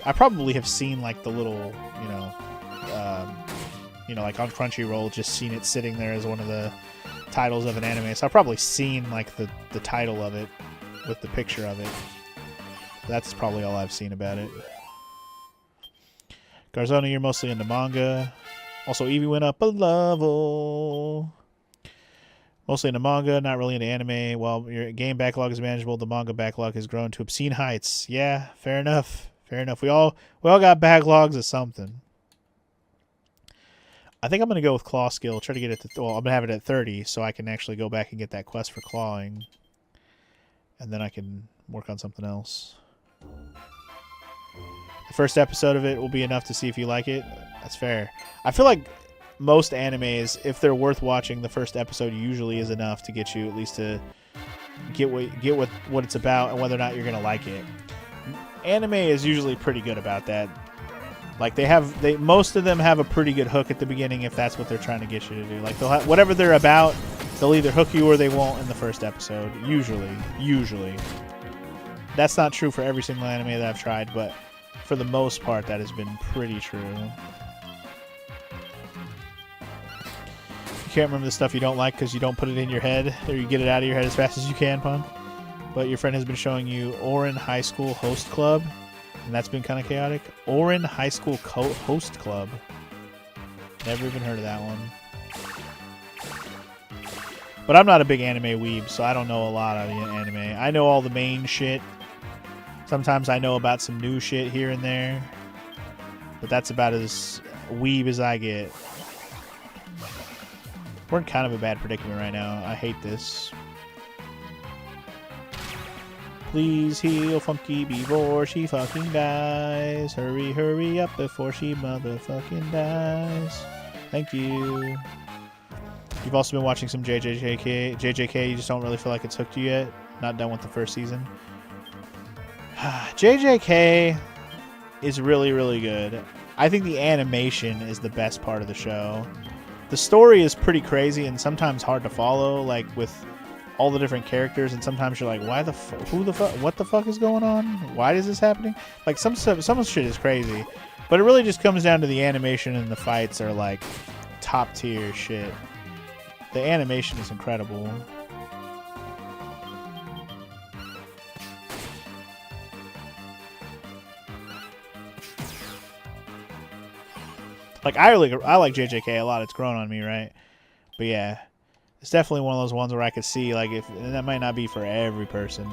A: I probably have seen like the little, like on Crunchyroll, just seen it sitting there as one of the titles of an anime. So I've probably seen like the title of it with the picture of it. That's probably all I've seen about it. Garzona, you're mostly into manga. Also, Eevee went up a level. Mostly into manga, not really into anime. While your game backlog is manageable, the manga backlog has grown to obscene heights. Yeah, fair enough. Fair enough. We all got backlogs of something. I think I'm gonna go with claw skill. Try to get it to I'm gonna have it at 30, so I can actually go back and get that quest for clawing, and then I can work on something else. The first episode of it will be enough to see if you like it. That's fair. I feel like most animes, if they're worth watching, the first episode usually is enough to get you at least to get what it's about and whether or not you're gonna like it. Anime is usually pretty good about that. Like most of them have a pretty good hook at the beginning if that's what they're trying to get you to do. Like they'll have, whatever they're about, they'll either hook you or they won't in the first episode. Usually. That's not true for every single anime that I've tried, but for the most part, that has been pretty true. You can't remember the stuff you don't like because you don't put it in your head, or you get it out of your head as fast as you can, Punk. But your friend has been showing you Orin High School Host Club, and that's been kind of chaotic. Orin High School Host Club. Never even heard of that one. But I'm not a big anime weeb, so I don't know a lot of anime. I know all the main shit. Sometimes I know about some new shit here and there. But that's about as weeb as I get. We're in kind of a bad predicament right now. I hate this. Please heal Funky before she fucking dies. Hurry, hurry up before she motherfucking dies. Thank you. You've also been watching some JJK. You just don't really feel like it's hooked you yet. Not done with the first season. JJK is really, really good. I think the animation is the best part of the show. The story is pretty crazy and sometimes hard to follow, like with all the different characters, and sometimes you're like, why the who the fuck, what the fuck is going on? Why is this happening? Like some shit is crazy, but it really just comes down to the animation, and the fights are like top tier shit. The animation is incredible. Like I like JJK a lot. It's grown on me, right? But yeah, it's definitely one of those ones where I could see like if and that might not be for every person.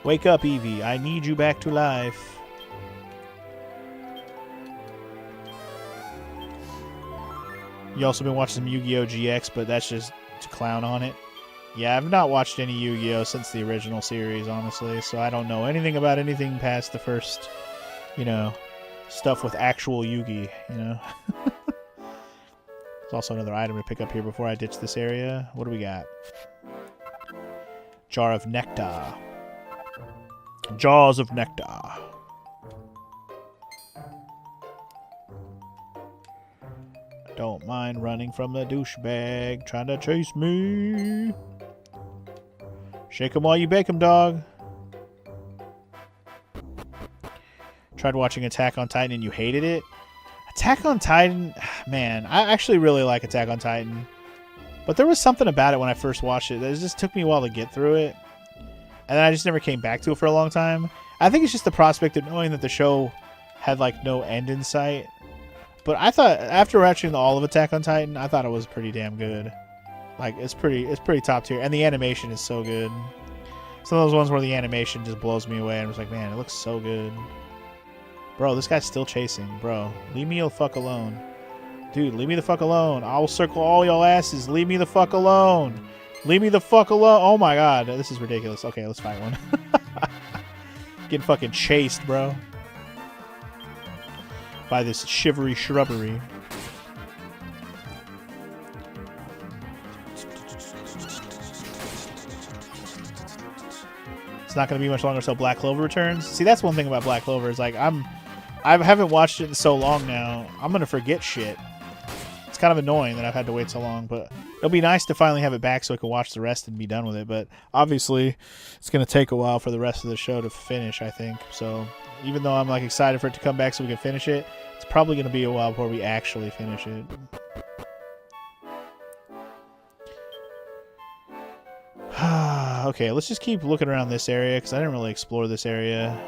A: Wake up, Eevee! I need you back to life. You also been watching some Yu-Gi-Oh! GX, but that's just to clown on it. Yeah, I've not watched any Yu-Gi-Oh! Since the original series, honestly, so I don't know anything about anything past the first, stuff with actual Yugi, There's also another item to pick up here before I ditch this area. What do we got? Jar of nectar. Jaws of nectar. Don't mind running from the douchebag trying to chase me. Shake 'em while you bake 'em, dog. Tried watching Attack on Titan and you hated it? Attack on Titan, man, I actually really like Attack on Titan. But there was something about it when I first watched it that it just took me a while to get through it. And then I just never came back to it for a long time. I think it's just the prospect of knowing that the show had like no end in sight. But I thought after watching all of Attack on Titan, I thought it was pretty damn good. Like it's pretty top tier, and the animation is so good. Some of those ones where the animation just blows me away, and I was like, man, it looks so good. Bro, this guy's still chasing. Bro, leave me the fuck alone. Dude, leave me the fuck alone. I will circle all y'all asses. Leave me the fuck alone. Leave me the fuck alone. Oh my god, this is ridiculous. Okay, let's fight one. Getting fucking chased, bro. By this shivery shrubbery. It's not going to be much longer until Black Clover returns. See, that's one thing about Black Clover is like I haven't watched it in so long now. I'm going to forget shit. It's kind of annoying that I've had to wait so long, but it'll be nice to finally have it back so I can watch the rest and be done with it. But obviously, it's going to take a while for the rest of the show to finish, I think. So even though I'm like excited for it to come back so we can finish it, it's probably going to be a while before we actually finish it. Okay, let's just keep looking around this area because I didn't really explore this area.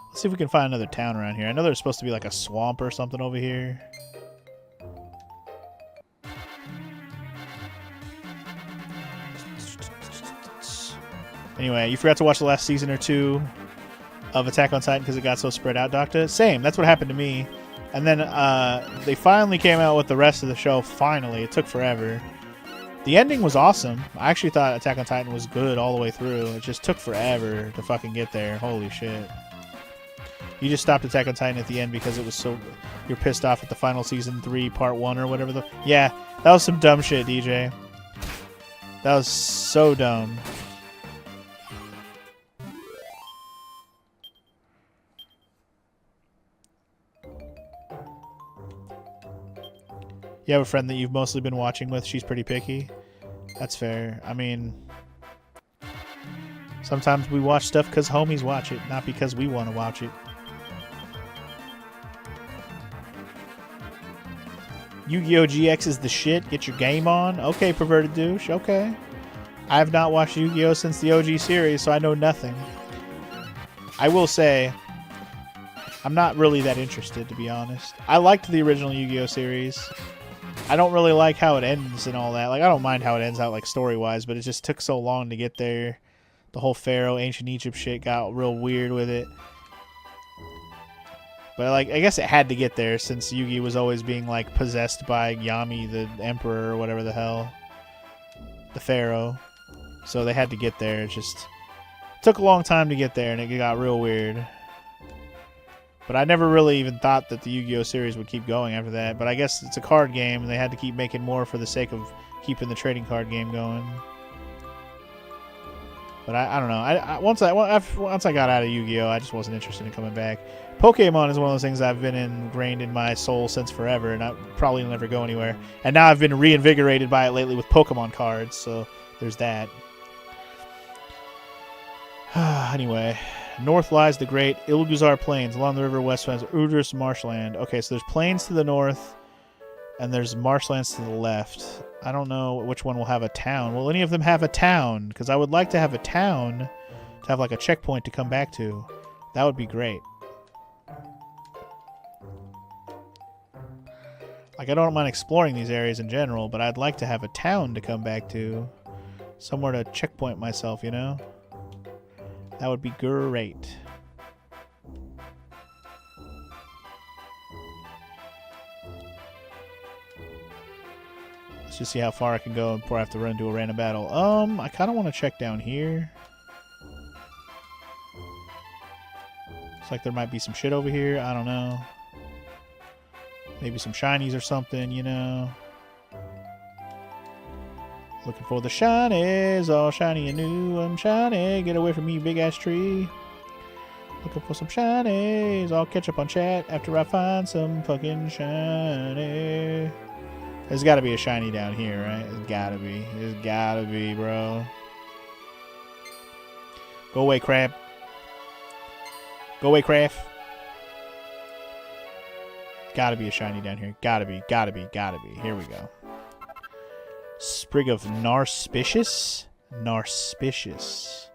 A: Let's see if we can find another town around here. I know there's supposed to be like a swamp or something over here. Anyway, you forgot to watch the last season or two of Attack on Titan because it got so spread out, Doctor. Same, that's what happened to me. And then they finally came out with the rest of the show, finally. It took forever. The ending was awesome. I actually thought Attack on Titan was good all the way through. It just took forever to fucking get there. Holy shit. You just stopped Attack on Titan at the end because it was so... You're pissed off at the final season 3, part 1 or whatever the... Yeah, that was some dumb shit, DJ. That was so dumb. You have a friend that you've mostly been watching with. She's pretty picky. That's fair. I mean, sometimes we watch stuff because homies watch it, not because we want to watch it. Yu-Gi-Oh! GX is the shit. Get your game on. Okay, perverted douche. Okay. I have not watched Yu-Gi-Oh! Since the OG series, so I know nothing. I will say, I'm not really that interested, to be honest. I liked the original Yu-Gi-Oh! Series. I don't really like how it ends and all that. Like, I don't mind how it ends out, like, story-wise, but it just took so long to get there. The whole Pharaoh, Ancient Egypt shit got real weird with it. But, like, I guess it had to get there since Yugi was always being, like, possessed by Yami, the Emperor, or whatever the hell. The Pharaoh. So they had to get there. It just took a long time to get there, and it got real weird. But I never really even thought that the Yu-Gi-Oh! Series would keep going after that. But I guess it's a card game, and they had to keep making more for the sake of keeping the trading card game going. But I don't know. Once I got out of Yu-Gi-Oh!, I just wasn't interested in coming back. Pokemon is one of those things I've been ingrained in my soul since forever, and I probably will never go anywhere. And now I've been reinvigorated by it lately with Pokemon cards, so there's that. Anyway, north lies the great Ilguzar Plains, along the river west lies Udris Marshland. Okay, so there's plains to the north, and there's marshlands to the left. I don't know which one will have a town. Will any of them have a town? Because I would like to have a town to have like a checkpoint to come back to. That would be great. Like, I don't mind exploring these areas in general, but I'd like to have a town to come back to. Somewhere to checkpoint myself, you know? That would be great. Let's just see how far I can go before I have to run into a random battle. I kind of want to check down here. Looks like there might be some shit over here. I don't know. Maybe some shinies or something, you know. Looking for the shinies, all shiny and new and shiny. Get away from me, big ass tree. Looking for some shinies. I'll catch up on chat after I find some fucking shiny. There's got to be a shiny down here, right? There's got to be. There's got to be, bro. Go away, crab. Go away, craft. Gotta be a shiny down here. Gotta be, gotta be, gotta be. Here we go. Sprig of Narspicious? Narspicious.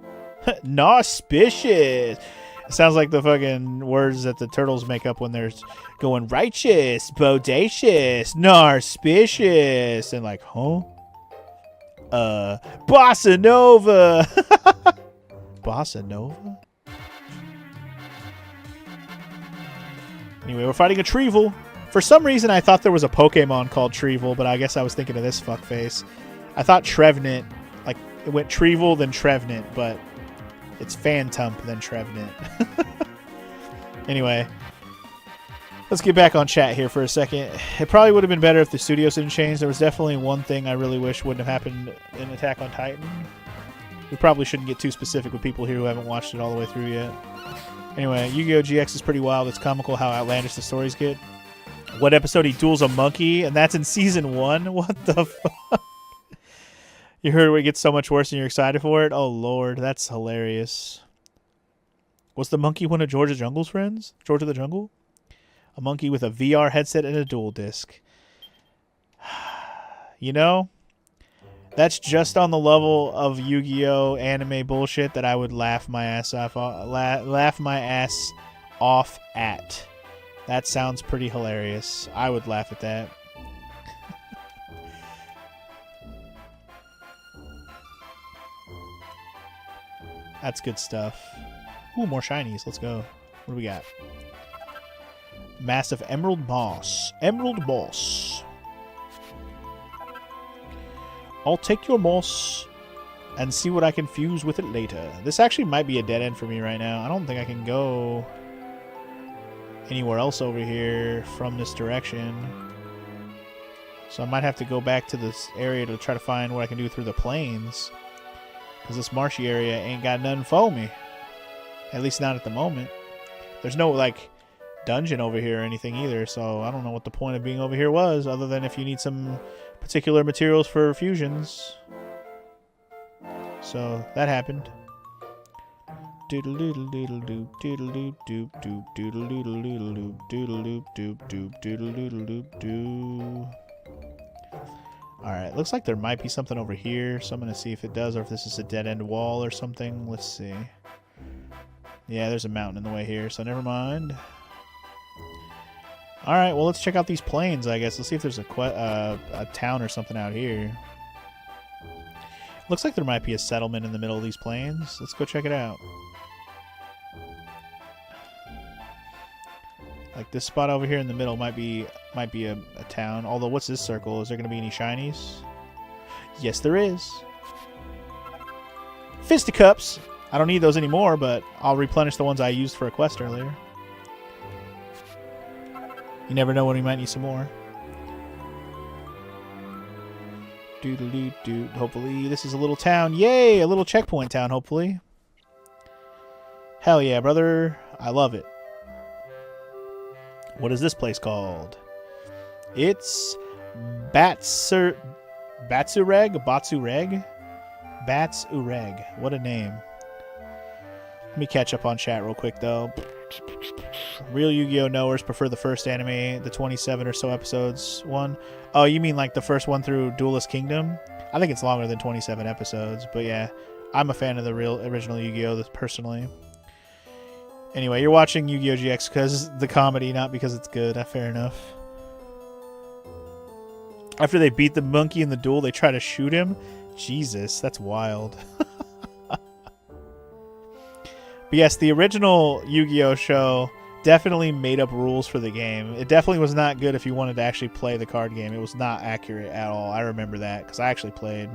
A: Narspicious! It sounds like the fucking words that the turtles make up when they're going righteous, bodacious, narspicious, and like, huh? Bossa Nova! Bossa Nova? Anyway, we're fighting a Treevil. For some reason, I thought there was a Pokemon called Treevil, but I guess I was thinking of this fuckface. I thought Trevenant, like, it went Treevil, then Trevenant, but it's Phantump, then Trevenant. Anyway, let's get back on chat here for a second. It probably would have been better if the studios didn't change. There was definitely one thing I really wish wouldn't have happened in Attack on Titan. We probably shouldn't get too specific with people here who haven't watched it all the way through yet. Anyway, Yu-Gi-Oh! GX is pretty wild. It's comical how outlandish the stories get. What episode he duels a monkey, and that's in season 1? What the fuck? You heard where it gets so much worse and you're excited for it? Oh, Lord, that's hilarious. Was the monkey one of George of the Jungle's friends? George of the Jungle? A monkey with a VR headset and a dual disc. You know, that's just on the level of Yu-Gi-Oh! Anime bullshit that I would laugh my ass off at. That sounds pretty hilarious. I would laugh at that. That's good stuff. Ooh, more shinies. Let's go. What do we got? Massive Emerald Moss. Emerald Moss. I'll take your moss and see what I can fuse with it later. This actually might be a dead end for me right now. I don't think I can go anywhere else over here from this direction. So I might have to go back to this area to try to find what I can do through the plains. Because this marshy area ain't got nothing for me. At least not at the moment. There's no, like, dungeon over here or anything either. So I don't know what the point of being over here was, other than if you need some particular materials for fusions. So that happened. Doodle doodle doodle doop doodle doop doop doop doodle doodle doodle doop doodle doop doop doop doodle doodle doop doop. Alright, looks like there might be something over here, so I'm gonna see if it does or if this is a dead end wall or something. Let's see. Yeah, there's a mountain in the way here, so never mind. Alright, well, let's check out these plains, I guess. Let's see if there's a town or something out here. Looks like there might be a settlement in the middle of these plains. Let's go check it out. Like this spot over here in the middle might be a town. Although, what's this circle? Is there going to be any shinies? Yes, there is. Fisticups. I don't need those anymore, but I'll replenish the ones I used for a quest earlier. You never know when we might need some more. Doodle-doo-doo. Hopefully this is a little town. Yay! A little checkpoint town, hopefully. Hell yeah, brother. I love it. What is this place called? It's Batsureg? Batsureg? Batsureg. What a name. Let me catch up on chat real quick, though. Real Yu-Gi-Oh! Knowers prefer the first anime, the 27 or so episodes one. Oh, you mean like the first one through Duelist Kingdom? I think it's longer than 27 episodes, but yeah. I'm a fan of the original Yu-Gi-Oh! Personally. Anyway, you're watching Yu-Gi-Oh! GX because the comedy, not because it's good. Fair enough. After they beat the monkey in the duel, they try to shoot him. Jesus, that's wild. But yes, the original Yu-Gi-Oh! Show definitely made up rules for the game. It definitely was not good if you wanted to actually play the card game. It was not accurate at all. I remember that because I actually played.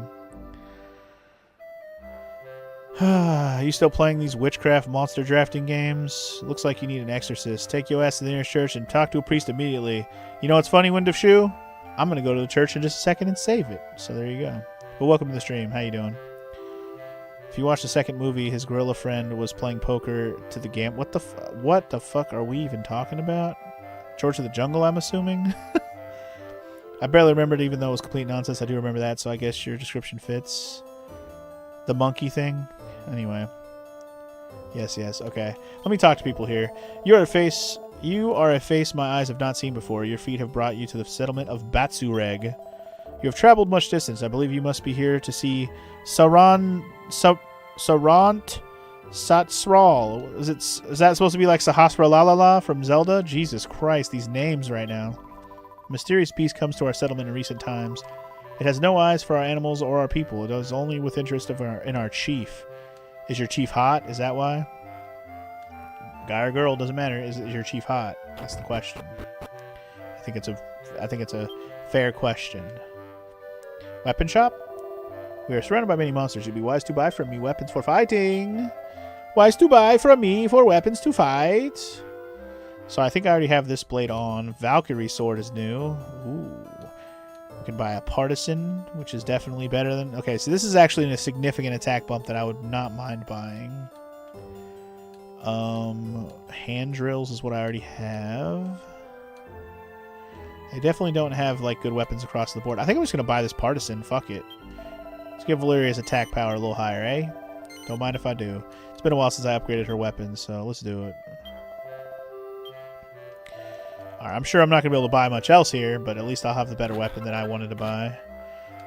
A: Are you still playing these witchcraft monster drafting games? Looks like you need an exorcist. Take your ass to the nearest church and talk to a priest immediately. You know what's funny, Wind of Shoe? I'm going to go to the church in just a second and save it. So there you go. But welcome to the stream. How you doing? If you watch the second movie, his gorilla friend was playing poker to the game. What the fuck are we even talking about? George of the Jungle, I'm assuming? I barely remembered, even though it was complete nonsense. I do remember that, so I guess your description fits. The monkey thing? Anyway. Yes, okay. Let me talk to people here. You are a face my eyes have not seen before. Your feet have brought you to the settlement of Batsureg. You have traveled much distance. I believe you must be here to see Sarant Satsral. Is that supposed to be like Sahasra Lalala from Zelda? Jesus Christ, these names right now. A mysterious beast comes to our settlement in recent times. It has no eyes for our animals or our people. It is only with interest in our chief. Is your chief hot? Is that why? Guy or girl, doesn't matter. Is your chief hot? That's the question. I think it's a fair question. Weapon shop? We are surrounded by many monsters. You'd be wise to buy from me weapons for fighting. Wise to buy from me for weapons to fight. So I think I already have this blade on. Valkyrie sword is new. Ooh. We can buy a partisan, which is definitely better than... Okay, so this is actually a significant attack bump that I would not mind buying. Hand drills is what I already have. They definitely don't have like good weapons across the board. I think I'm just going to buy this partisan. Fuck it. Let's give Valeria's attack power a little higher, eh? Don't mind if I do. It's been a while since I upgraded her weapons, so let's do it. Alright, I'm sure I'm not going to be able to buy much else here, but at least I'll have the better weapon that I wanted to buy.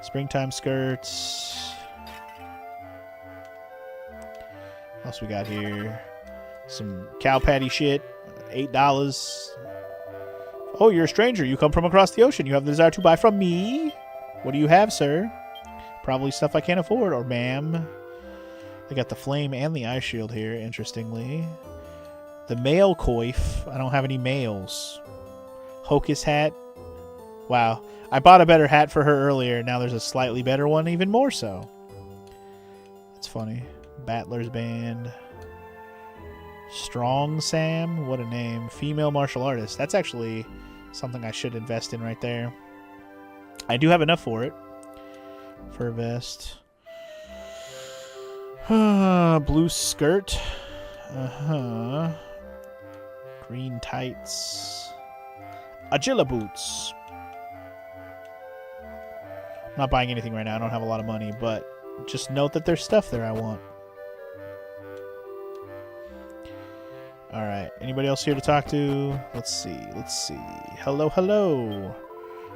A: Springtime skirts. What else we got here? Some cow patty shit. $8. Oh, you're a stranger. You come from across the ocean. You have the desire to buy from me? What do you have, sir? Probably stuff I can't afford, or ma'am. They got the flame and the ice shield here, interestingly. The male coif. I don't have any males. Hocus hat. Wow. I bought a better hat for her earlier. Now there's a slightly better one, even more so. That's funny. Battler's band. Strong Sam. What a name. Female martial artist. That's actually something I should invest in right there. I do have enough for it. Fur vest. Blue skirt. Green tights. Agila boots. I'm not buying anything right now. I don't have a lot of money, but just note that there's stuff there I want. Alright, anybody else here to talk to? Let's see. Hello.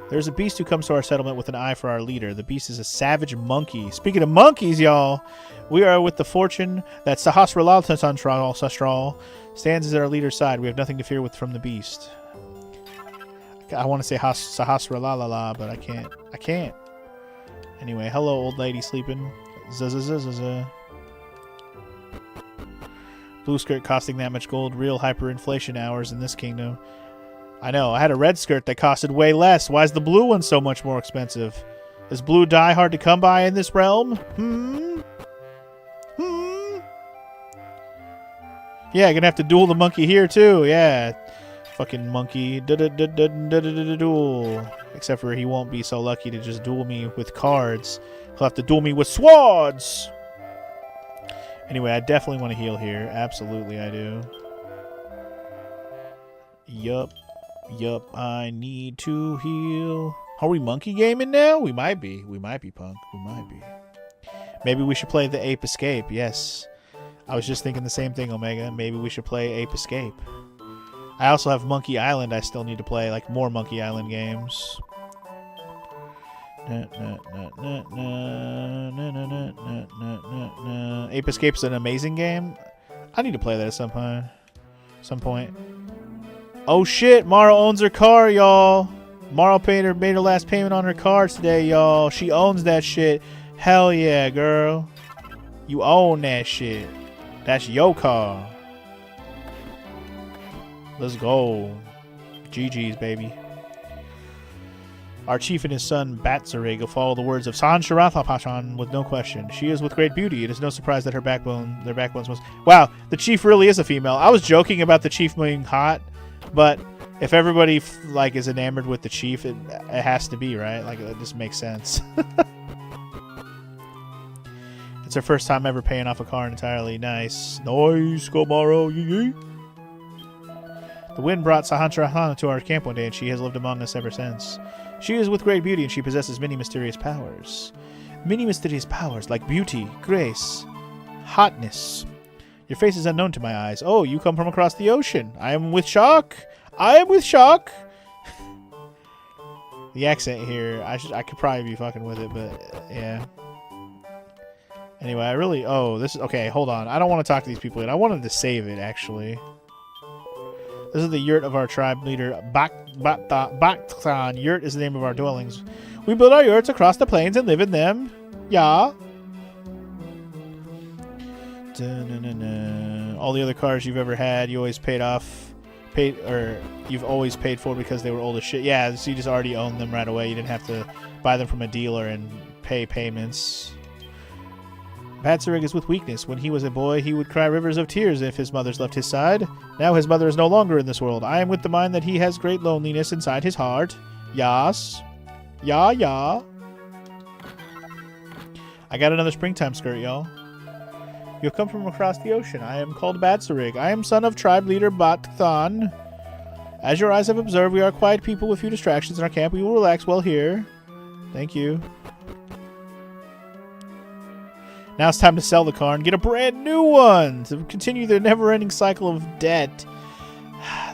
A: There's a beast who comes to our settlement with an eye for our leader. The beast is a savage monkey. Speaking of monkeys, y'all, we are with the fortune that Sahasralal stands at our leader's side. We have nothing to fear from the beast. I want to say Sahasralalala, but I can't. Anyway, hello, old lady sleeping. Blue skirt costing that much gold. Real hyperinflation hours in this kingdom. I know. I had a red skirt that costed way less. Why is the blue one so much more expensive? Is blue dye hard to come by in this realm? Yeah, gonna have to duel the monkey here too. Yeah. Fucking monkey. Duel. Except for he won't be so lucky to just duel me with cards. He'll have to duel me with swords! Anyway, I definitely want to heal here. Absolutely, I do. Yup, I need to heal. Are we monkey gaming now? We might be. We might be, punk. We might be. Maybe we should play the Ape Escape. Yes. I was just thinking the same thing, Omega. Maybe we should play Ape Escape. I also have Monkey Island I still need to play. Like, more Monkey Island games. Ape Escape's an amazing game. I need to play that at some point. Oh shit, Mara owns her car, y'all. Mara made her last payment on her car today, y'all. She owns that shit. Hell yeah, girl. You own that shit. That's your car. Let's go. GG's, baby. Our chief and his son, Batsarig, follow the words of Sansharatha with no question. She is with great beauty. It is no surprise that their backbones must... Wow, the chief really is a female. I was joking about the chief being hot, but if everybody is enamored with the chief, it has to be, right? Like, it just makes sense. It's her first time ever paying off a car entirely. Nice. Nice, Komaro. Yee. The wind brought Sahantra Hana to our camp one day, and she has lived among us ever since. She is with great beauty, and she possesses many mysterious powers. Many mysterious powers, like beauty, grace, hotness. Your face is unknown to my eyes. Oh, you come from across the ocean. I am with shock. I am with shock. The accent here, I could probably be fucking with it, but yeah. Anyway, this is, okay, hold on. I don't want to talk to these people yet. I wanted to save it, actually. This is the yurt of our tribe leader, Bakthan. Yurt is the name of our dwellings. We build our yurts across the plains and live in them. Yeah. All the other cars you've ever had, you always you've always paid for because they were old as shit. Yeah, so you just already owned them right away. You didn't have to buy them from a dealer and pay payments. Batsarig is with weakness. When he was a boy, he would cry rivers of tears if his mother's left his side. Now his mother is no longer in this world. I am with the mind that he has great loneliness inside his heart. Yas. Ya. I got another springtime skirt, y'all. You have come from across the ocean. I am called Batsarig. I am son of tribe leader Bakthan. As your eyes have observed, we are quiet people with few distractions in our camp. We will relax well here. Thank you. Now it's time to sell the car and get a brand new one to continue the never-ending cycle of debt.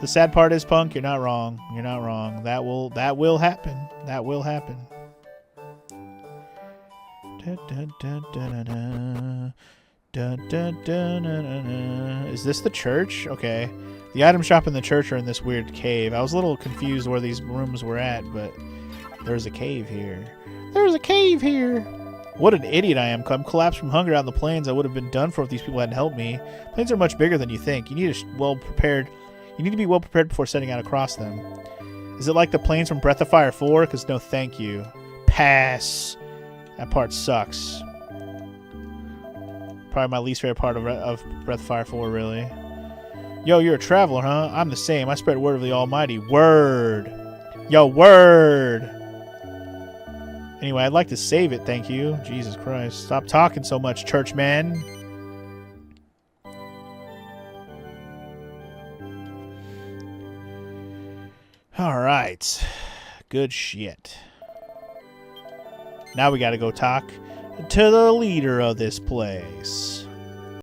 A: The sad part is, Punk, you're not wrong. You're not wrong. That will happen. That will happen. Is this the church? Okay. The item shop and the church are in this weird cave. I was a little confused where these rooms were at, but there's a cave here. There's a cave here! What an idiot I am. I'm collapsed from hunger out in the plains. I would have been done for if these people hadn't helped me. Plains are much bigger than you think. You need to be well prepared before setting out across them. Is it like the plains from Breath of Fire 4? Because no thank you. Pass. That part sucks. Probably my least favorite part of Breath of Fire 4, really. Yo, you're a traveler, huh? I'm the same. I spread word of the Almighty. Word. Yo, word. Anyway, I'd like to save it, thank you. Jesus Christ. Stop talking so much, churchman. Alright. Good shit. Now we gotta go talk to the leader of this place.